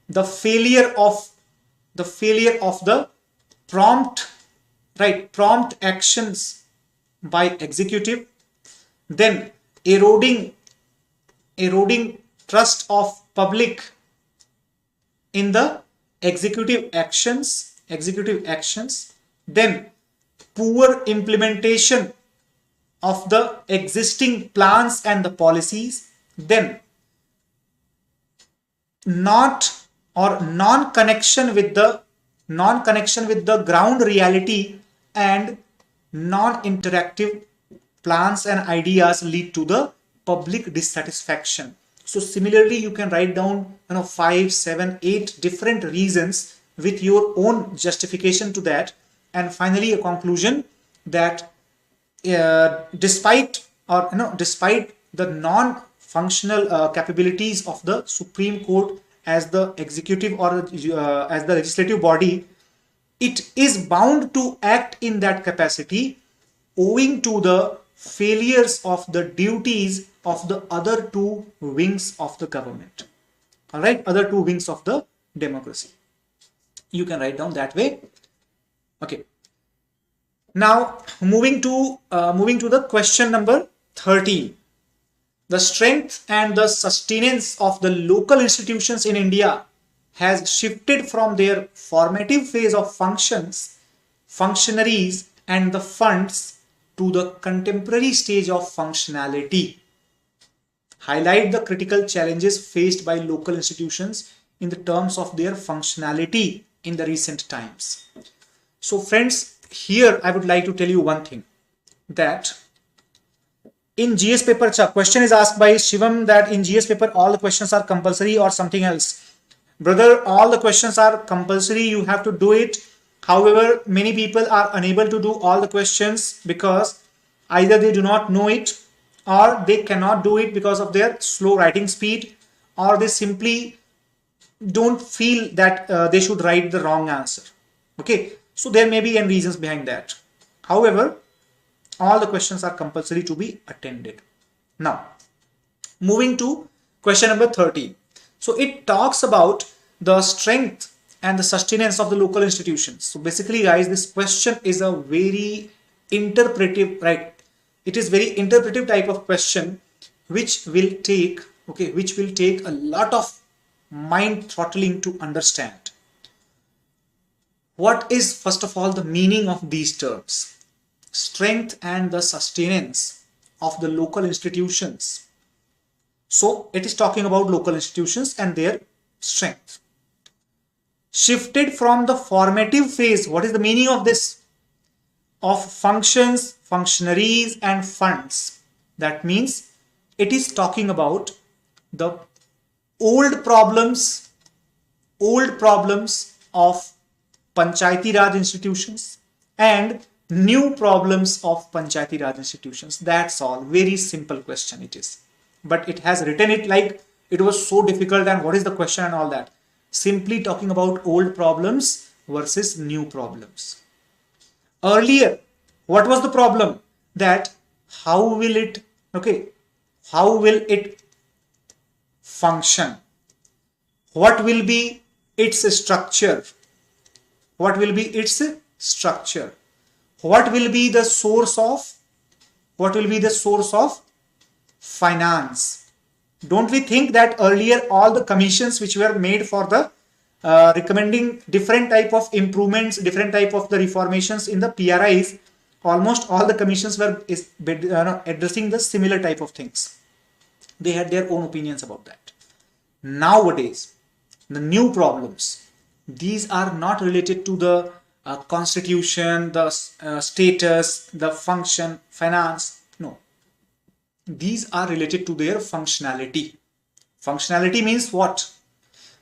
the failure of the prompt actions by executive, then eroding trust of public in the executive actions, then poor implementation of the existing plans and the policies, then non-connection with the ground reality, and non-interactive plans and ideas lead to the public dissatisfaction. So similarly, you can write down 5, 7, 8 different reasons with your own justification to that, and finally a conclusion that despite the non-functional capabilities of the Supreme Court as the executive or as the legislative body, it is bound to act in that capacity owing to the failures of the duties of the other two wings of the government. All right, other two wings of the democracy. You can write down that way. Okay. Now moving to the question number 13. The strength and the sustenance of the local institutions in India has shifted from their formative phase of functions, functionaries, and the funds to the contemporary stage of functionality. Highlight the critical challenges faced by local institutions in the terms of their functionality in the recent times. So friends, here I would like to tell you one thing, that in GS paper, question is asked by Shivam that in GS paper all the questions are compulsory or something else. Brother, all the questions are compulsory, you have to do it. However, many people are unable to do all the questions because either they do not know it, or they cannot do it because of their slow writing speed, or they simply don't feel that they should write the wrong answer. Okay, so there may be any reasons behind that. However, all the questions are compulsory to be attended. Now, moving to question number 13. So it talks about the strength and the sustenance of the local institutions. So basically, guys, this question is a very interpretive, right? It is very interpretive type of question, which will take, okay, which will take a lot of mind throttling to understand. What is, first of all, the meaning of these terms? Strength and the sustenance of the local institutions. So it is talking about local institutions and their strength. Shifted from the formative phase. What is the meaning of this? Of functions, functionaries, and funds. That means it is talking about the old problems of Panchayati Raj institutions and new problems of Panchayati Raj institutions. That's all. Very simple question it is. But it has written it like it was so difficult and what is the question and all that. Simply talking about old problems versus new problems. Earlier, what was the problem? That how will it function? What will be its structure? What will be its structure? What will be the source of finance? Don't we think that earlier all the commissions which were made for the recommending different type of improvements, different type of the reformations in the PRIs, almost all the commissions were addressing the similar type of things. They had their own opinions about that. Nowadays, the new problems, these are not related to the constitution, the status, the function, finance. No. These are related to their functionality. Functionality means what?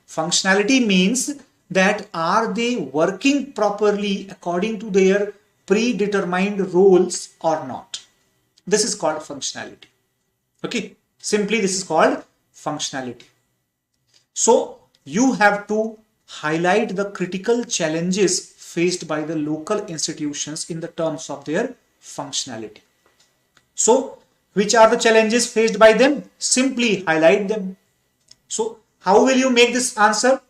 Functionality means that are they working properly according to their predetermined roles or not? This is called functionality. Okay, simply this is called functionality. So you have to highlight the critical challenges faced by the local institutions in the terms of their functionality. So which are the challenges faced by them? Simply highlight them. So how will you make this answer?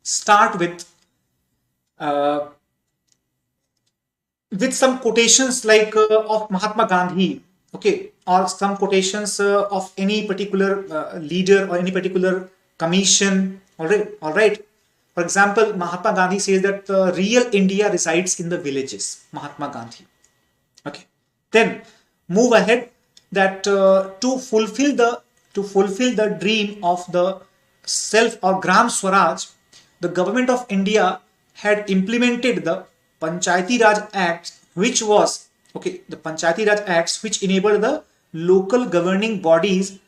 Start with some quotations like of Mahatma Gandhi, okay, or some quotations of any particular leader or any particular commission. All right. For example, Mahatma Gandhi says that real India resides in the villages. Mahatma Gandhi. Okay. Then move ahead. That to fulfill the dream of the self or Gram Swaraj, the government of India had implemented the Panchayati Raj Act, which was the Panchayati Raj Acts, which enabled the local governing bodies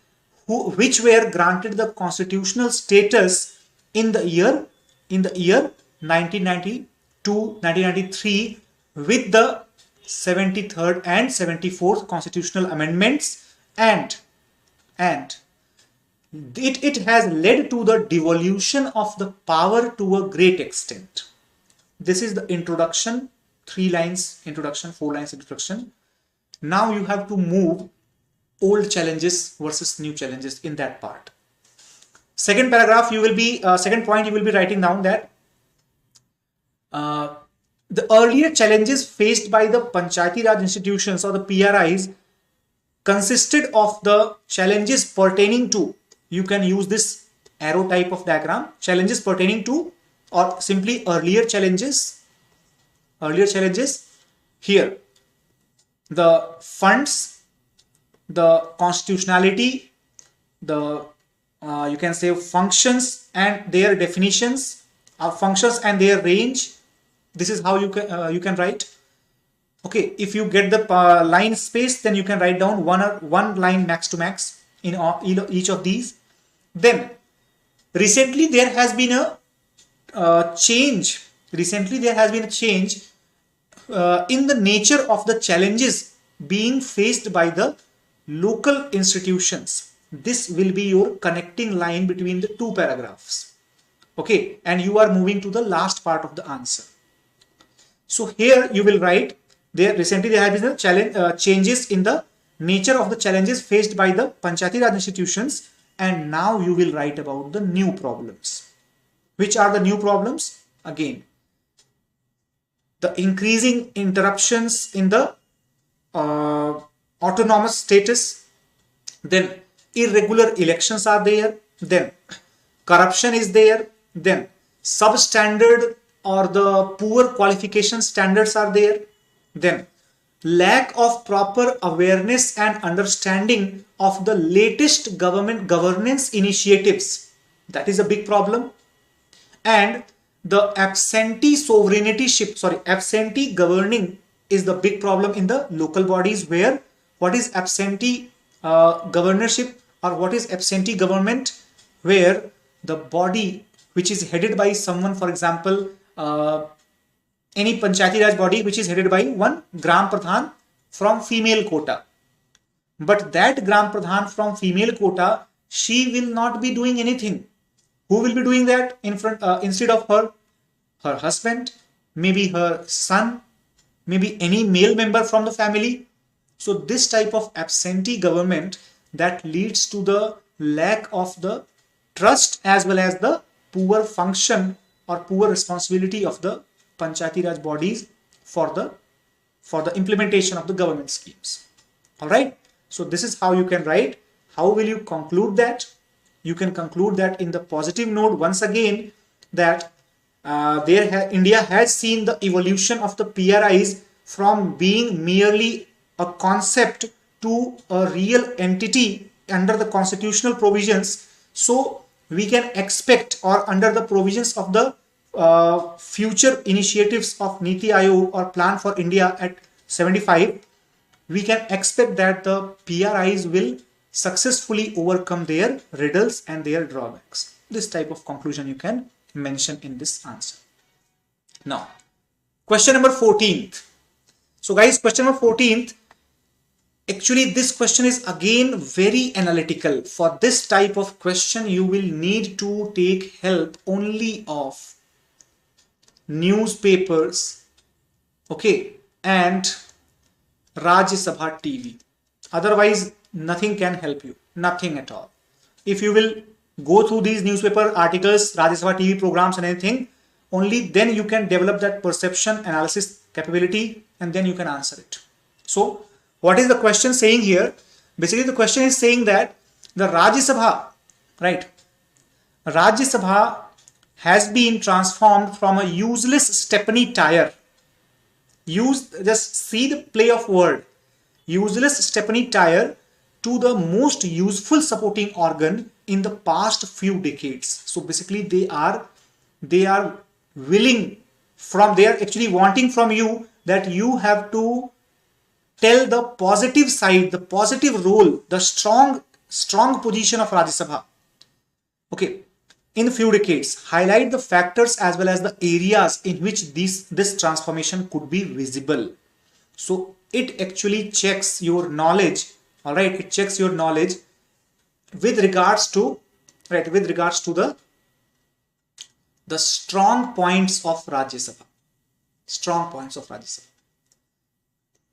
which were granted the constitutional status in the year 1992-1993 with the 73rd and 74th constitutional amendments, and it has led to the devolution of the power to a great extent. This is the introduction, 3 lines introduction, 4 lines introduction. Now you have to move old challenges versus new challenges in that part. Second paragraph, you will be second point, you will be writing down that the earlier challenges faced by the Panchayati Raj institutions or the PRIs consisted of the challenges pertaining to, you can use this arrow type of diagram, challenges pertaining to, or simply earlier challenges here, the funds, the constitutionality, the you can say functions and their definitions, functions and their range. This is how you can write. Okay, if you get the line space, then you can write down one line max to max in each of these. Then recently there has been a change. Recently there has been a change in the nature of the challenges being faced by the local institutions. This will be your connecting line between the two paragraphs. Okay, and you are moving to the last part of the answer. So here you will write, there recently there have been changes in the nature of the challenges faced by the Panchayati Raj institutions, and now you will write about the new problems. Which are the new problems? Again, the increasing interruptions in the autonomous status, then irregular elections are there, then corruption is there, then substandard or the poor qualification standards are there, then lack of proper awareness and understanding of the latest government governance initiatives, that is a big problem, and the absentee governing is the big problem in the local bodies, where what is absentee governorship or what is absentee government, where the body which is headed by someone, for example, any Panchayati Raj body which is headed by one Gram Pradhan from female quota. But that Gram Pradhan from female quota, she will not be doing anything. Who will be doing that in front instead of her? Her husband, maybe her son, maybe any male member from the family. So this type of absentee government, that leads to the lack of the trust as well as the poor function or poor responsibility of the Panchayati Raj bodies for the implementation of the government schemes. All right. So this is how you can write. How will you conclude that? You can conclude that in the positive note once again, that India has seen the evolution of the PRIs from being merely a concept to a real entity under the constitutional provisions. So we can expect, or under the provisions of the future initiatives of Niti Aayog or Plan for India at 75, we can expect that the PRIs will successfully overcome their riddles and their drawbacks. This type of conclusion you can mention in this answer. Now, question number 14th. So guys, question number 14th, actually this question is again very analytical. For this type of question, you will need to take help only of newspapers, okay, and Rajya Sabha TV. Otherwise, nothing can help you, nothing at all. If you will go through these newspaper articles, Rajya Sabha TV programs and anything, only then you can develop that perception analysis capability, and then you can answer it. So what is the question saying here? Basically the question is saying that the Rajya Sabha, right, Rajya Sabha has been transformed from a useless Stepney tire. Just see the play of word. Useless Stepney tire to the most useful supporting organ in the past few decades. So basically they are willing from, they are actually wanting from you that you have to tell the positive side, the positive role, the strong position of Rajya Sabha. Okay, in few decades, highlight the factors as well as the areas in which this transformation could be visible. So it actually checks your knowledge. All right, it checks your knowledge with regards to the strong points of Rajya Sabha. Strong points of Rajya Sabha.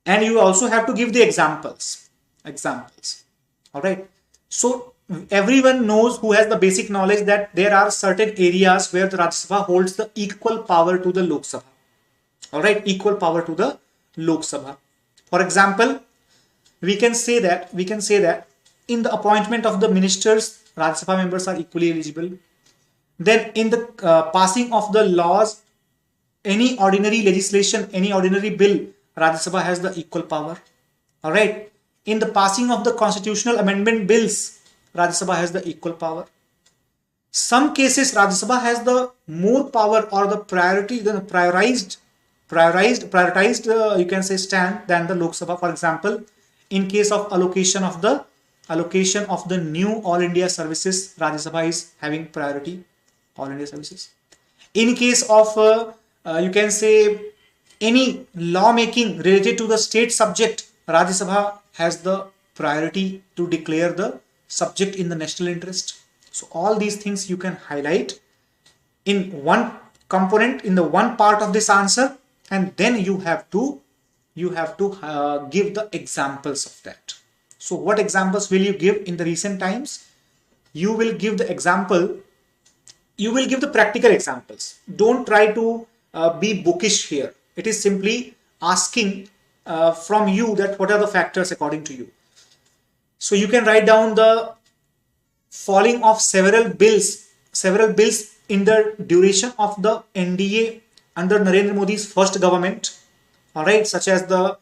And you also have to give the examples. All right. So everyone knows, who has the basic knowledge, that there are certain areas where the Rajya Sabha holds the equal power to the Lok Sabha. All right, equal power to the Lok Sabha. For example, we can say that in the appointment of the ministers, Rajya Sabha members are equally eligible. Then in the passing of the laws, any ordinary legislation, any ordinary bill, Rajya Sabha has the equal power. All right. In the passing of the constitutional amendment bills, Rajya Sabha has the equal power. Some cases Rajya Sabha has the more power or the priority, the prioritized you can say stand than the Lok Sabha. For example, in case of allocation of the new All India services, Rajya Sabha is having priority, All India services. In case of you can say any lawmaking related to the state subject, Rajya Sabha has the priority to declare the subject in the national interest. So all these things you can highlight in one component, in the one part of this answer, and then you have to give the examples of that. So what examples will you give in the recent times? You will give the example, you will give the practical examples. Don't try to be bookish here. It is simply asking from you that what are the factors according to you. So you can write down the falling of several bills in the duration of the NDA under Narendra Modi's first government, all right, such as the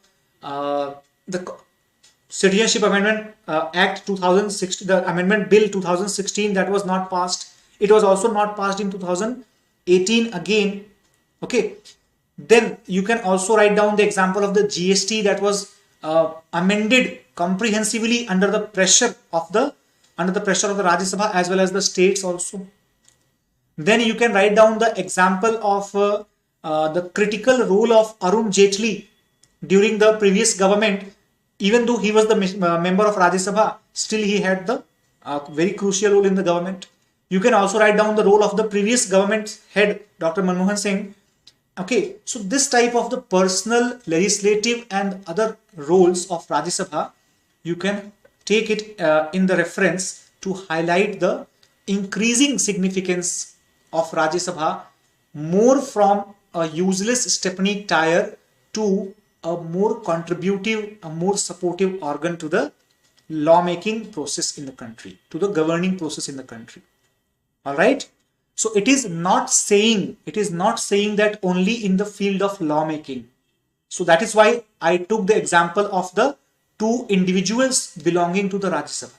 Citizenship Amendment Act 2016, the Amendment Bill 2016 that was not passed. It was also not passed in 2018 again. Okay. Then you can also write down the example of the GST that was amended comprehensively under the pressure of the Rajya Sabha as well as the states also. Then you can write down the example of the critical role of Arun Jaitley during the previous government. Even though he was the member of Rajya Sabha, still he had the very crucial role in the government. You can also write down the role of the previous government head, Dr. Manmohan Singh. Okay, so this type of the personal, legislative and other roles of Rajya Sabha, you can take it in the reference to highlight the increasing significance of Rajya Sabha, more from a useless stepney tire to a more contributive, a more supportive organ to the lawmaking process in the country, to the governing process in the country. All right. So it is not saying that only in the field of lawmaking. So that is why I took the example of the two individuals belonging to the Rajya Sabha,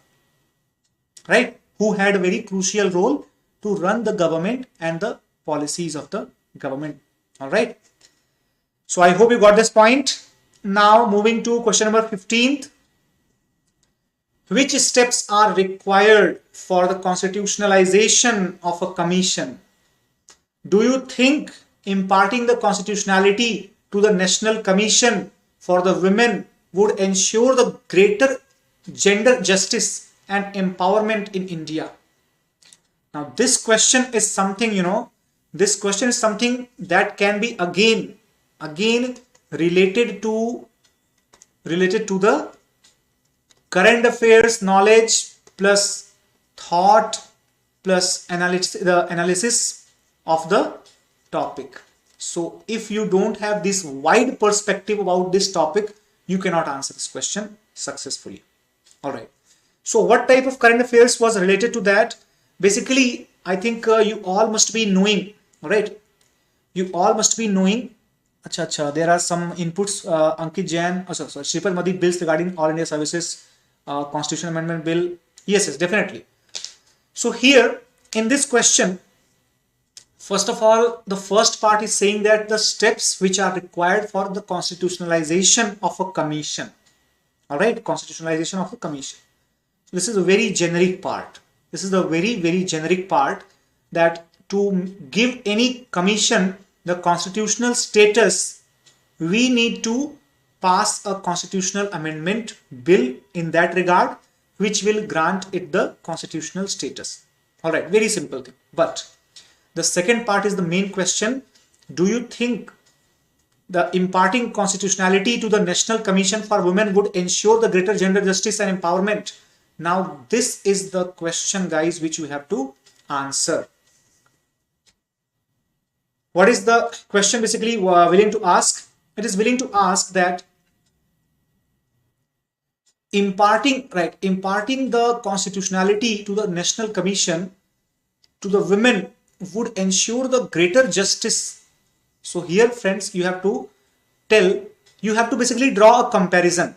right, who had a very crucial role to run the government and the policies of the government. All right. So I hope you got this point. Now moving to question number 15th. Which steps are required for the constitutionalization of a commission? Do you think imparting the constitutionality to the National Commission for the Women would ensure the greater gender justice and empowerment in India? Now this question is something, that can be again related to the current affairs knowledge plus thought plus analysis of the topic. So if you don't have this wide perspective about this topic, you cannot answer this question successfully. All right. So what type of current affairs was related to that? Basically, I think you all must be knowing. All right. You all must be knowing. There are some inputs. Ankit Jain, Shripal Madi bills regarding All India Services. Constitution Amendment Bill. Yes, definitely. So here in this question, first of all, the first part is saying that the steps which are required for the constitutionalization of a commission. All right, constitutionalization of a commission. So this is a very generic part. This is a very, very generic part, that to give any commission the constitutional status, we need to pass a constitutional amendment bill in that regard, which will grant it the constitutional status. All right, very simple thing. But the second part is the main question. Do you think the imparting constitutionality to the National Commission for Women would ensure the greater gender justice and empowerment? Now this is the question, guys, which you have to answer. What is the question basically willing to ask? It is willing to ask that imparting the constitutionality to the National Commission to the women would ensure the greater justice. So here, friends, you have to basically draw a comparison,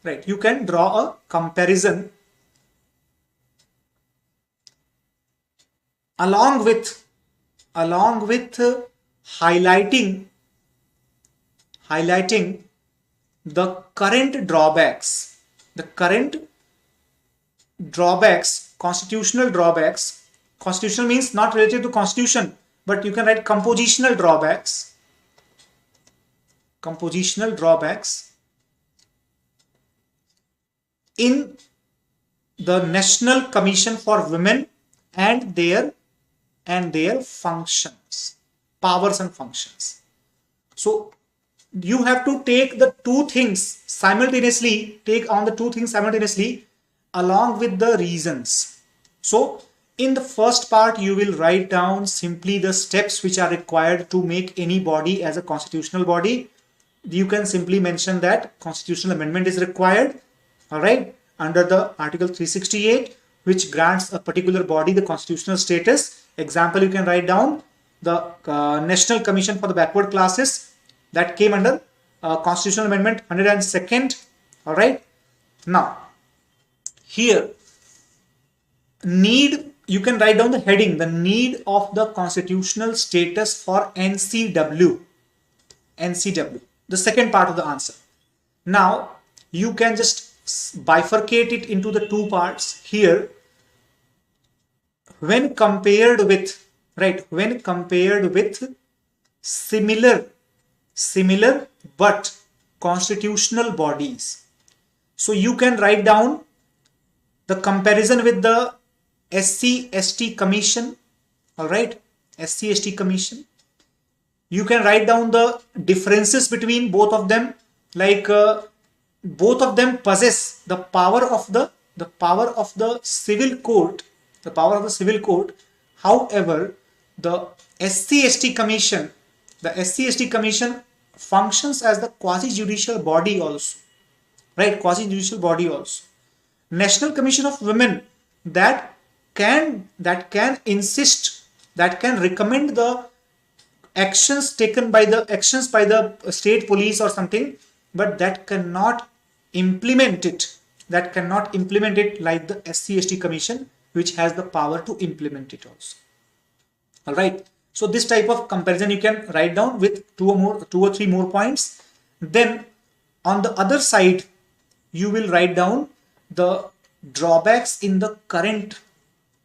right? You can draw a comparison along with highlighting the current drawbacks, constitutional drawbacks. Constitutional means not related to constitution, but you can write compositional drawbacks in the National Commission for Women and their functions, powers and functions. So you have to take the two things simultaneously, along with the reasons. So in the first part, you will write down simply the steps which are required to make any body as a constitutional body. You can simply mention that constitutional amendment is required, all right, under the Article 368, which grants a particular body the constitutional status. Example, you can write down the National Commission for the Backward Classes that came under Constitutional Amendment 102nd, all right. Now, here, you can write down the heading, the need of the constitutional status for NCW, the second part of the answer. Now, you can just bifurcate it into the two parts here. When compared with similar but constitutional bodies. So you can write down the comparison with the SC/ST Commission, all right, SC/ST Commission. You can write down the differences between both of them, like both of them possess the power of the civil court, However, the SC/ST Commission functions as the quasi-judicial body also, right? National Commission of Women that can recommend the actions by the state police or something, but that cannot implement it like the SC/ST Commission, which has the power to implement it also. All right. So this type of comparison you can write down with two or three more points. Then on the other side, you will write down the drawbacks in the current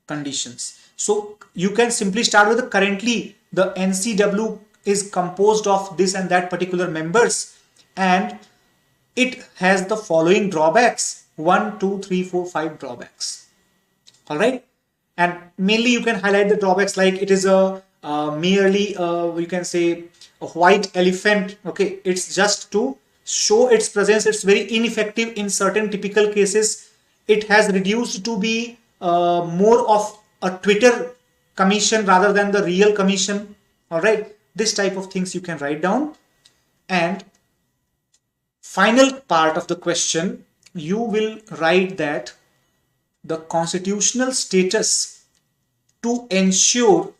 conditions. So you can simply start with the currently the NCW is composed of this and that particular members, and it has the following drawbacks: 1, 2, 3, 4, 5 drawbacks. All right. And mainly you can highlight the drawbacks like it is a merely you can say a white elephant. Okay, it's just to show its presence. It's very ineffective in certain typical cases. It has reduced to be more of a Twitter commission rather than the real commission. All right, this type of things you can write down. And final part of the question, you will write that the constitutional status to ensure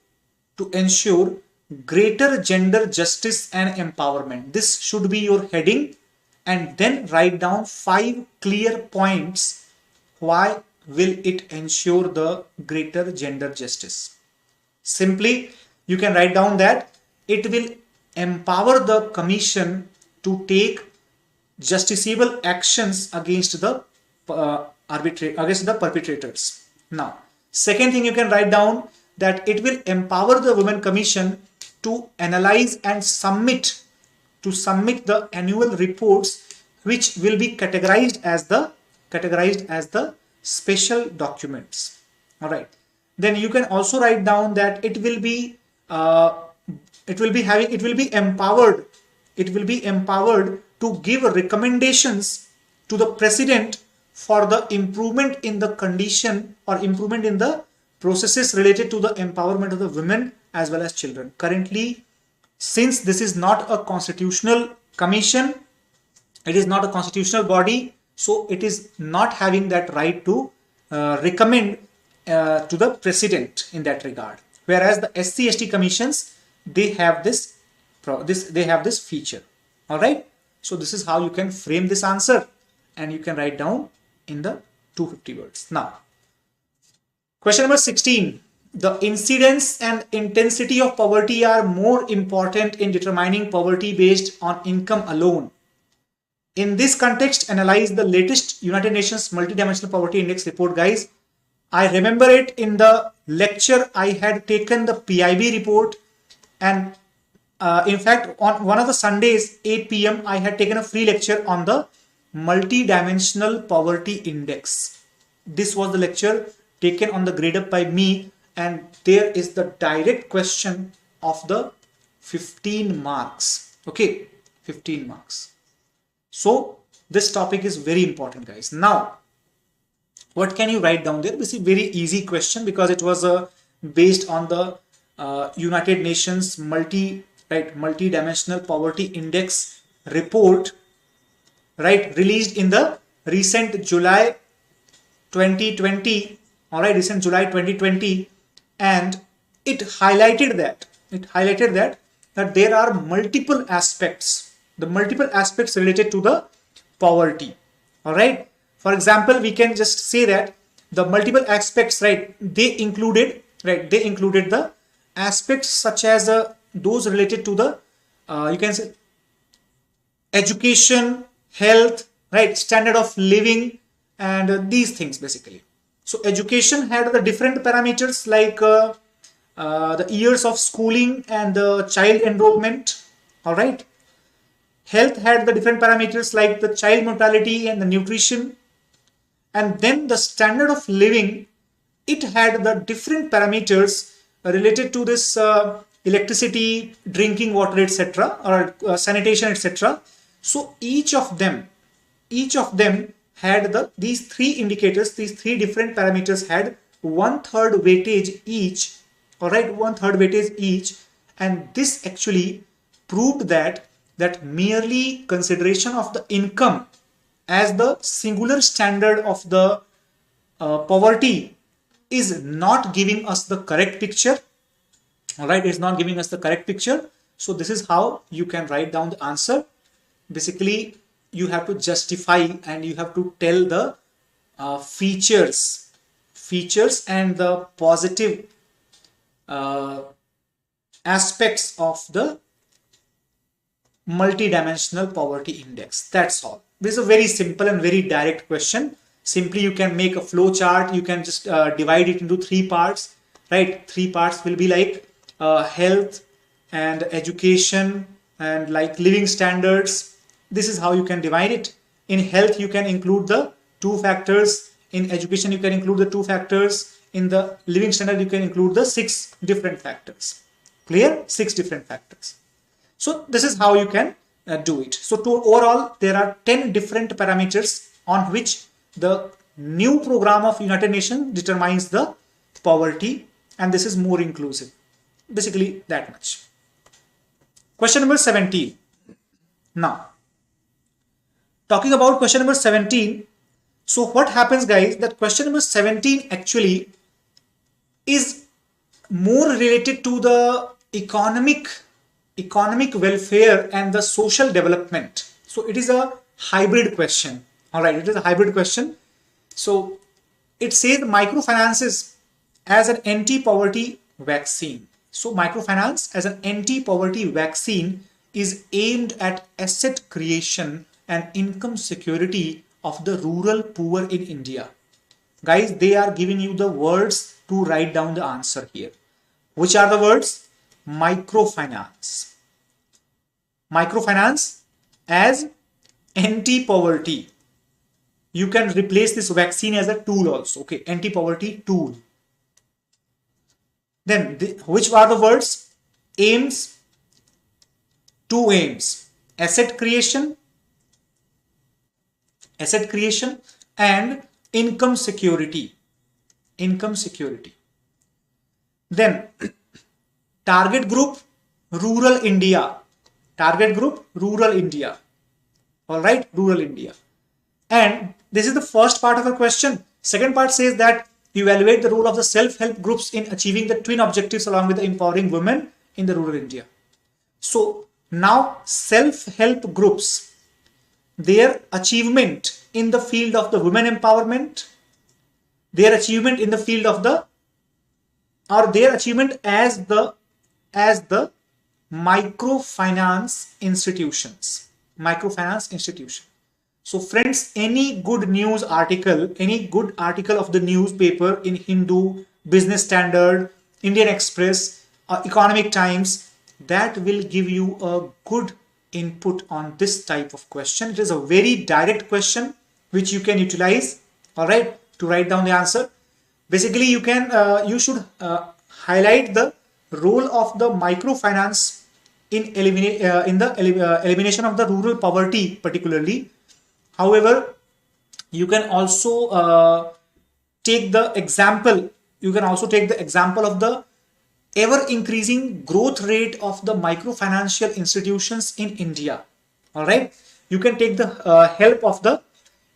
greater gender justice and empowerment. This should be your heading, and then write down 5 clear points. Why will it ensure the greater gender justice? Simply, you can write down that it will empower the commission to take justiciable actions against the perpetrators. Now, second thing you can write down that it will empower the Women Commission to analyze and submit the annual reports, which will be categorized as the special documents. All right. Then you can also write down that it will be empowered to give recommendations to the president for the improvement in the condition or improvement in the processes related to the empowerment of the women as well as children. Currently, since this is not a constitutional commission, it is not a constitutional body, so it is not having that right to recommend to the president in that regard. Whereas the SC/ST commissions, they have this feature. All right. So this is how you can frame this answer, and you can write down in the 250 words. Now, question number 16. The incidence and intensity of poverty are more important in determining poverty based on income alone. In this context, analyze the latest United Nations Multidimensional Poverty Index report, guys. I remember it in the lecture I had taken the PIB report, and in fact, on one of the Sundays, 8 p.m., I had taken a free lecture on the Multidimensional Poverty Index. This was the lecture taken on the Gradeup by me, and there is the direct question of the 15 marks. Okay, 15 marks. So this topic is very important, guys. Now, what can you write down there? This is a very easy question because it was based on the United Nations Multidimensional Poverty Index report, right, released in the recent July 2020. All right, recent July 2020, and it highlighted that there are multiple aspects, related to the poverty. All right. For example, we can just say that the multiple aspects, right, they included the aspects such as those related to the you can say education, health, right, standard of living, and these things basically. So education had the different parameters like the years of schooling and the child enrollment. All right. Health had the different parameters like the child mortality and the nutrition. And then the standard of living, it had the different parameters related to this electricity, drinking water, etc., or sanitation, etc. So each of them had these three indicators, these three different parameters had 1/3 weightage each. All right, 1/3 weightage each, and this actually proved that merely consideration of the income as the singular standard of the poverty is not giving us the correct picture. All right, it's not giving us the correct picture. So this is how you can write down the answer. Basically, you have to justify and you have to tell the features and the positive aspects of the multidimensional poverty index. That's all. This is a very simple and very direct question. Simply, you can make a flow chart. You can just divide it into 3 parts, right? 3 parts will be like health and education and like living standards. This is how you can divide it. In health, you can include the 2 factors. In education, you can include the 2 factors. In the living standard, you can include the 6 different factors. Clear? 6 different factors. So this is how you can do it. So overall, there are 10 different parameters on which the new program of United Nations determines the poverty, and this is more inclusive. Basically that much. Question number 17. Now, talking about question number 17. So what happens, guys, that question number 17 actually is more related to the economic welfare and the social development. So it is a hybrid question. All right, it is a hybrid question. So it says microfinances as an anti-poverty vaccine. So microfinance as an anti-poverty vaccine is aimed at asset creation and income security of the rural poor in India. Guys, they are giving you the words to write down the answer here. Which are the words? Microfinance. Microfinance as anti-poverty. You can replace this vaccine as a tool also. Okay, anti-poverty tool. Then which are the words? Aims. 2 aims. Asset creation. and income security. Income security. Then target group, rural India. Target group, rural India. All right, rural India. And this is the first part of the question. Second part says that evaluate the role of the self-help groups in achieving the twin objectives along with the empowering women in the rural India. So now self-help groups, their achievement in the field of the women empowerment, their achievement in the field of the, or their achievement as the microfinance institutions. Microfinance institution. So friends, any good news article, any good article of the newspaper in Hindu, Business Standard, Indian Express, Economic Times, that will give you a good input on this type of question. It is a very direct question which you can utilize, all right, to write down the answer. Basically, you can you should highlight the role of the microfinance in the elimination of the rural poverty particularly. However, you can also take the example. You can also take the example of the ever increasing growth rate of the microfinancial institutions in India. All right. You can take the help of the.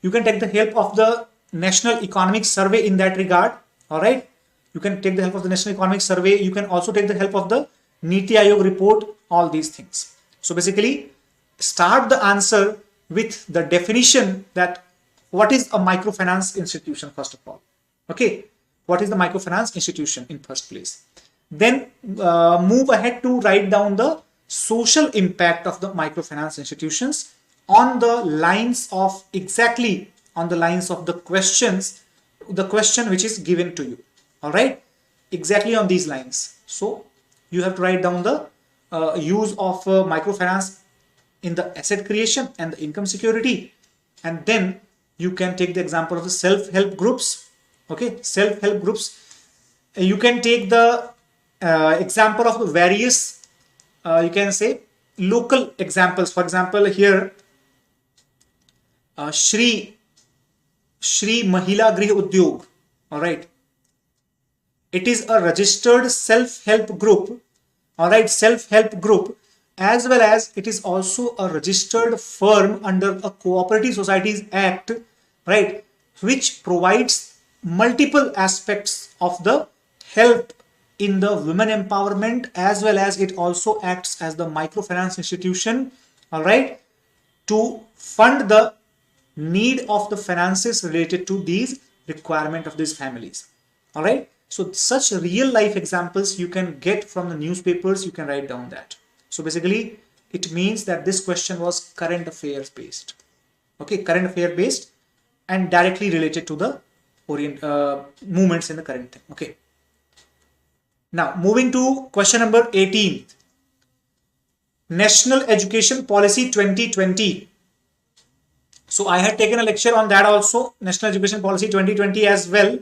You can take the help of the National Economic Survey in that regard. All right. You can take the help of the National Economic Survey. You can also take the help of the Niti Aayog report. All these things. So basically, start the answer with the definition that what is a microfinance institution first of all. Okay, what is the microfinance institution in first place? Then move ahead to write down the social impact of the microfinance institutions on the lines of exactly on the lines of the questions, the question which is given to you. All right, exactly on these lines. So you have to write down the use of microfinance in the asset creation and the income security, and then you can take the example of the self-help groups. Okay, self-help groups. You can take the example of the various you can say local examples. For example, here Shri Mahila Grih Udyog. All right, it is a registered self-help group. All right, self-help group, as well as it is also a registered firm under a Cooperative Societies Act, right, which provides multiple aspects of the help in the women empowerment, as well as it also acts as the microfinance institution, all right, to fund the need of the finances related to these requirement of these families. All right, so such real life examples you can get from the newspapers. You can write down that. So basically, it means that this question was current affairs based. Okay, current affair based and directly related to the movements in the current thing. Okay. Now, moving to question number 18. National Education Policy 2020. So I had taken a lecture on that also, National Education Policy 2020 as well.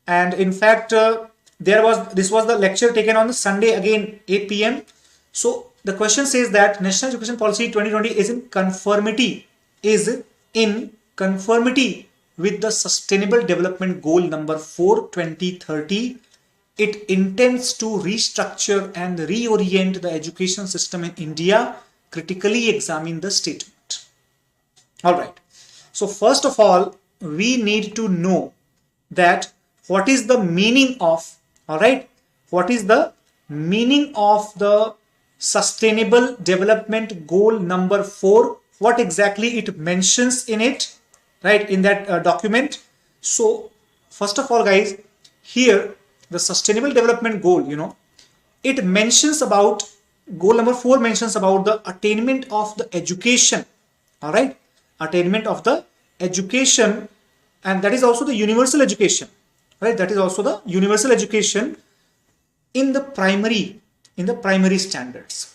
And in fact, this was the lecture taken on the Sunday again, 8 p.m. So the question says that National Education Policy 2020 is in conformity with the Sustainable Development Goal number 4 2030. It intends to restructure and reorient the education system in India. Critically examine the statement. All right. So first of all, we need to know that what is the meaning of, all right, what is the meaning of the Sustainable Development Goal number 4, what exactly it mentions in it, right, in that document. So first of all, guys, here the Sustainable Development Goal, you know, it mentions about, goal number 4 mentions about the attainment of the education, all right, attainment of the education, and that is also the universal education, right, that is also the universal education in the primary standards.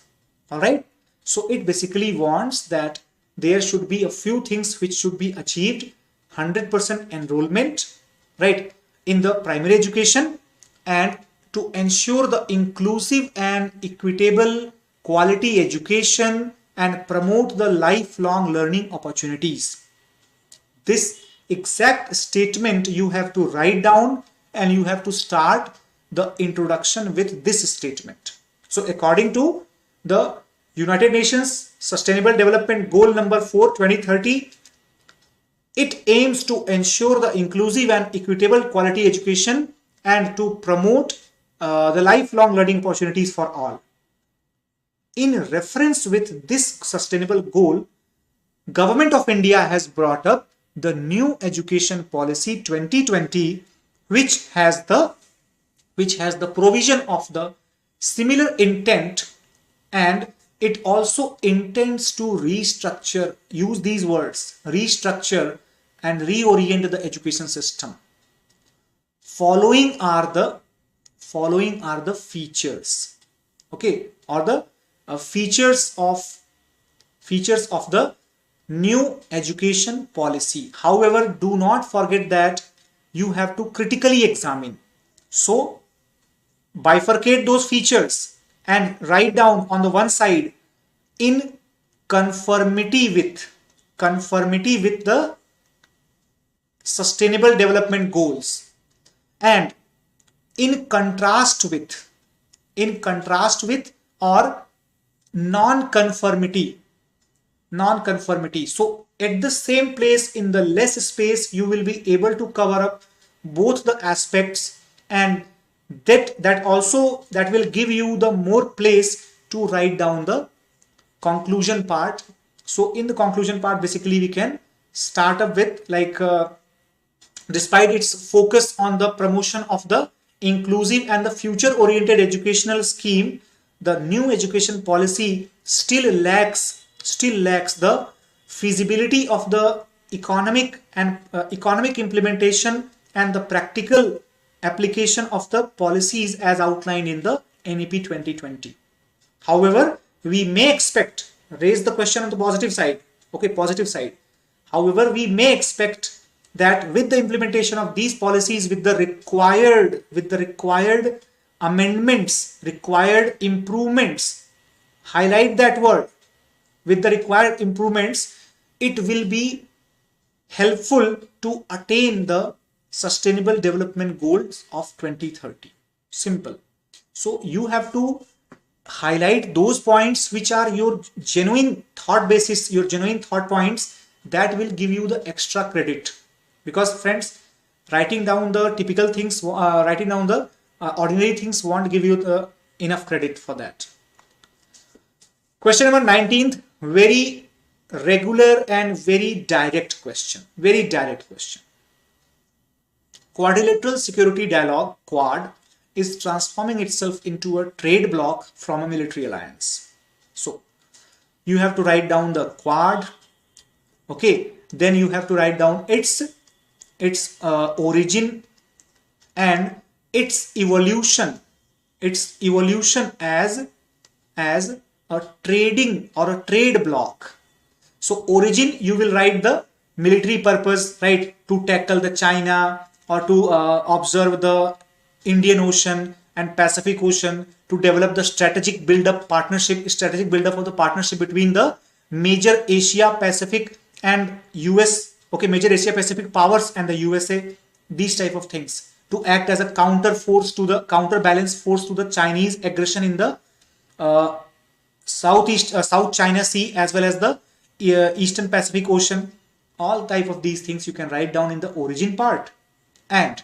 All right, so it basically wants that there should be a few things which should be achieved: 100% enrollment, right, in the primary education, and to ensure the inclusive and equitable quality education and promote the lifelong learning opportunities. This exact statement you have to write down, and you have to start the introduction with this statement. So according to the United Nations Sustainable Development Goal number 4 2030, it aims to ensure the inclusive and equitable quality education and to promote the lifelong learning opportunities for all. In reference with this sustainable goal, Government of India has brought up the new education policy 2020, which has the provision of the similar intent, and it also intends to restructure, use these words, restructure and reorient the education system. Following are the features, okay, or the features of the new education policy. However, do not forget that you have to critically examine. So bifurcate those features and write down on the one side in conformity with the sustainable development goals, and in contrast with or non-conformity. So at the same place, in the less space, you will be able to cover up both the aspects, and that will give you the more place to write down the conclusion part. So in the conclusion part, basically we can start up with like despite its focus on the promotion of the inclusive and the future oriented educational scheme, the new education policy still lacks the feasibility of the economic implementation and the practical application of the policies as outlined in the NEP 2020. However, we may expect, raise the question on the positive side, okay, positive side. However, we may expect that with the implementation of these policies, with the required amendments, required improvements, highlight that word, with the required improvements, it will be helpful to attain the sustainable development goals of 2030. Simple. So you have to highlight those points which are your genuine thought basis, your genuine thought points that will give you the extra credit. Because friends, writing down the typical things, writing down the ordinary things won't give you the enough credit for that. Question number 19th, very regular and very direct question. Very direct question. Quadrilateral security dialogue, Quad, is transforming itself into a trade bloc from a military alliance. So you have to write down the Quad, okay, then you have to write down its origin and its evolution as a trading or a trade bloc. So origin, you will write the military purpose, right, to tackle the China or to observe the Indian Ocean and Pacific Ocean, to develop the strategic build-up of the partnership between the major Asia Pacific and US, okay, major Asia Pacific powers and the USA, these type of things, to act as a counterbalance force to the Chinese aggression in the South China Sea as well as the Eastern Pacific Ocean. All type of these things you can write down in the origin part. And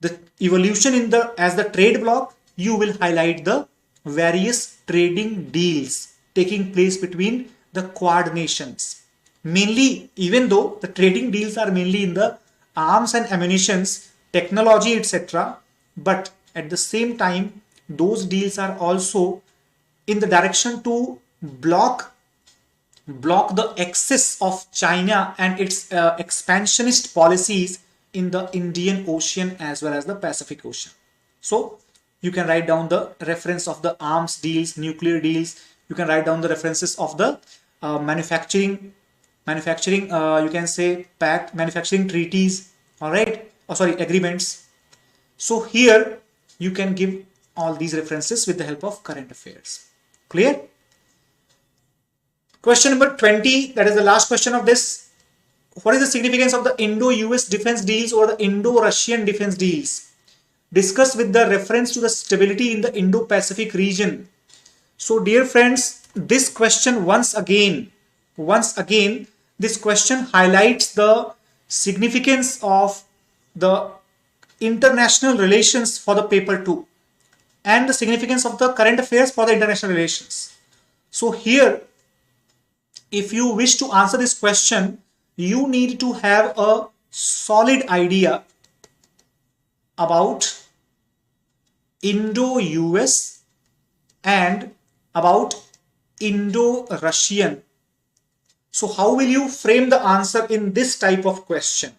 the evolution as the trade bloc, you will highlight the various trading deals taking place between the Quad nations. Mainly, even though the trading deals are mainly in the arms and ammunitions, technology, etc., but at the same time, those deals are also in the direction to block the excess of China and its expansionist policies in the Indian Ocean as well as the Pacific Ocean. So you can write down the reference of the arms deals, nuclear deals. You can write down the references of the manufacturing, you can say pact, manufacturing treaties, all right, agreements. So here you can give all these references with the help of current affairs. Clear? Question number 20, that is the last question of this. what is the significance of the Indo-US defense deals or the Indo-Russian defense deals? Discussed with the reference to the stability in the Indo-Pacific region. So dear friends, this question once again, this question highlights the significance of the international relations for the paper 2 and the significance of the current affairs for the international relations. So here, if you wish to answer this question, you need to have a solid idea about Indo-US and about Indo-Russian. So how will you frame the answer in this type of question?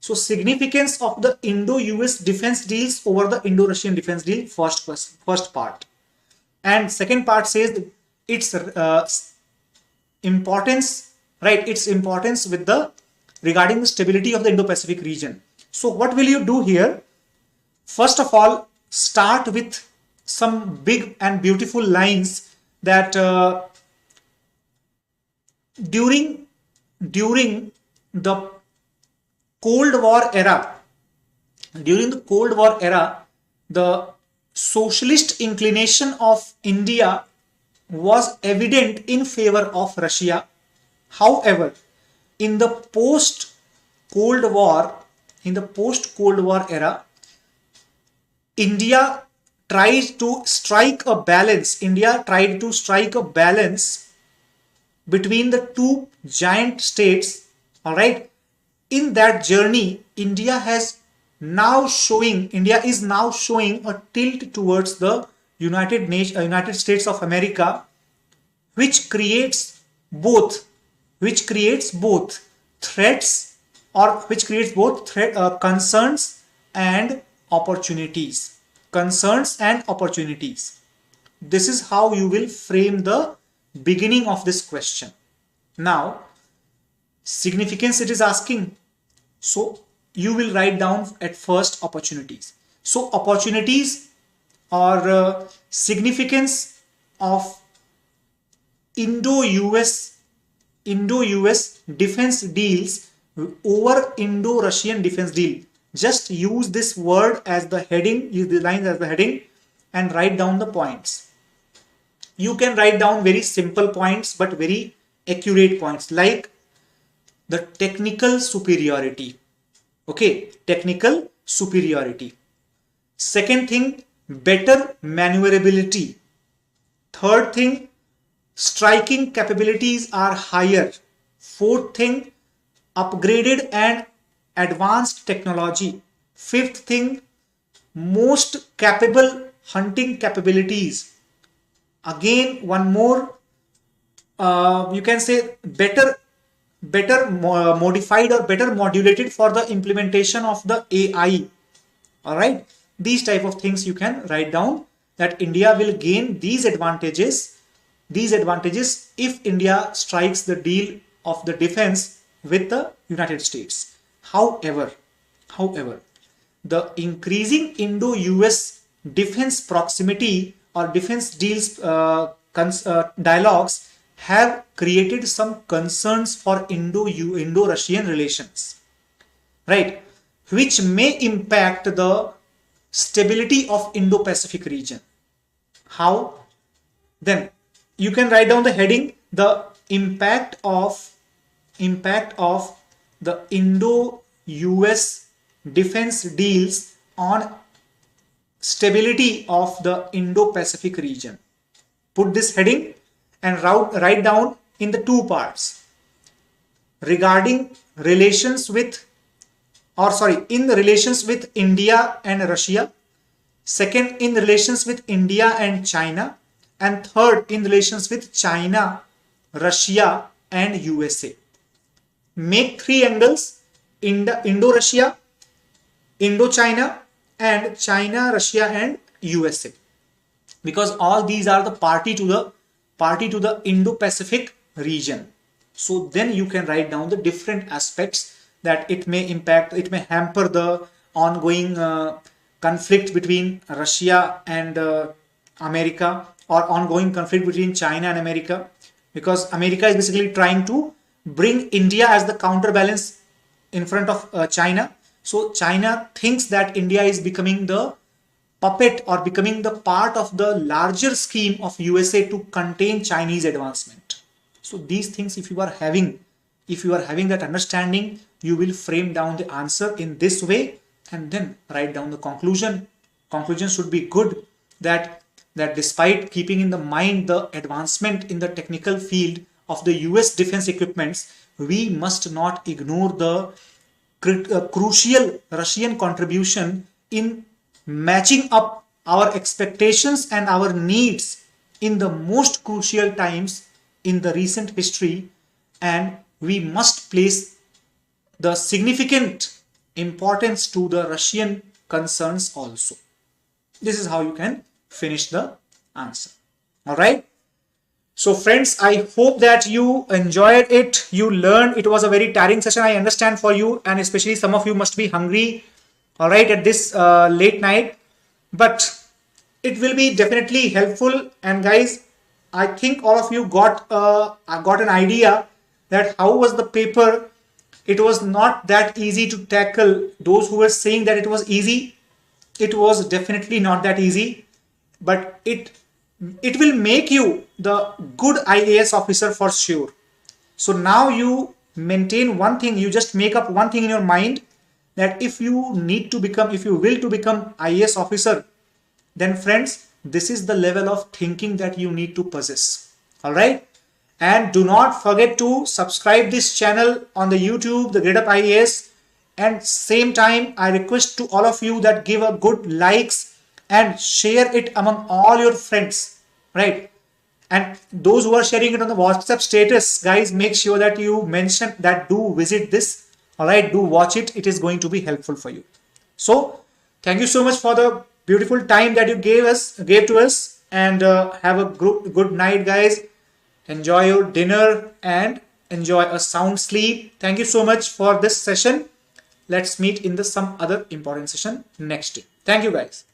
So significance of the Indo-US defense deals over the Indo-Russian defense deal, first part. And second part says its importance, right? Its importance with the regarding the stability of the Indo-Pacific region. So what will you do here? First of all, start with some big and beautiful lines that during the Cold War era, the socialist inclination of India was evident in favor of Russia. However, in the post-Cold War era, India tried to strike a balance. Between the two giant states. All right. In that journey, India is now showing a tilt towards the United States of America, which creates both threats or concerns and opportunities. This is how you will frame the beginning of this question. Now, significance it is asking. So you will write down at first opportunities. So opportunities or significance of Indo-US defense deals over Indo-Russian defense deal. Just use this word as the heading, use the lines as the heading and write down the points. You can write down very simple points but very accurate points like the technical superiority. Okay, technical superiority. Second thing, better maneuverability. Third thing, striking capabilities are higher. Fourth thing, upgraded and advanced technology. Fifth thing, most capable hunting capabilities. Again, one more, you can say better modified or better modulated for the implementation of the AI. All right, these type of things you can write down, that India will gain these advantages if India strikes the deal of the defense with the United States. However, the increasing Indo-US defense proximity or defense deals dialogues have created some concerns for Indo-Russian relations, right, which may impact the stability of Indo-Pacific region. How? Then you can write down the heading, the impact of the Indo-US defense deals on stability of the Indo-Pacific region. Put this heading and write down in the two parts regarding relations with, in the relations with India and Russia, second in relations with India and China, and third in relations with China, Russia and USA. Make three angles: Indo-Russia, Indo-China and China, Russia and USA, because all these are the party to the Indo-Pacific region. So then you can write down the different aspects that it may impact, it may hamper the ongoing conflict between Russia and America, or ongoing conflict between China and America, because America is basically trying to bring India as the counterbalance in front of China. So China thinks that India is becoming the puppet or becoming the part of the larger scheme of USA to contain Chinese advancement. So these things, if you are having that understanding, you will frame down the answer in this way and then write down the conclusion. Conclusion should be good, that despite keeping in the mind the advancement in the technical field of the US defense equipments, we must not ignore the crucial Russian contribution in matching up our expectations and our needs in the most crucial times in the recent history, and we must place the significant importance to the Russian concerns also. This is how you can finish the answer. All right. So friends, I hope that you enjoyed it. You learned. It was a very tiring session, I understand, for you, and especially some of you must be hungry, all right, at this late night, but it will be definitely helpful. And guys, I think all of you got an idea that how was the paper. It was not that easy to tackle. Those who were saying that it was easy, it was definitely not that easy, but it will make you the good IAS officer for sure. So now you maintain one thing, you just make up one thing in your mind, that if you will to become IAS officer, then friends, this is the level of thinking that you need to possess. All right. And do not forget to subscribe this channel on the YouTube, the Gradeup IAS. And same time, I request to all of you that give a good likes and share it among all your friends, right? And those who are sharing it on the WhatsApp status, guys, make sure that you mention that do visit this. All right, do watch it. It is going to be helpful for you. So thank you so much for the beautiful time that you gave to us, and have a good night, guys. Enjoy your dinner and enjoy a sound sleep. Thank you so much for this session. Let's meet in some other important session next day. Thank you, guys.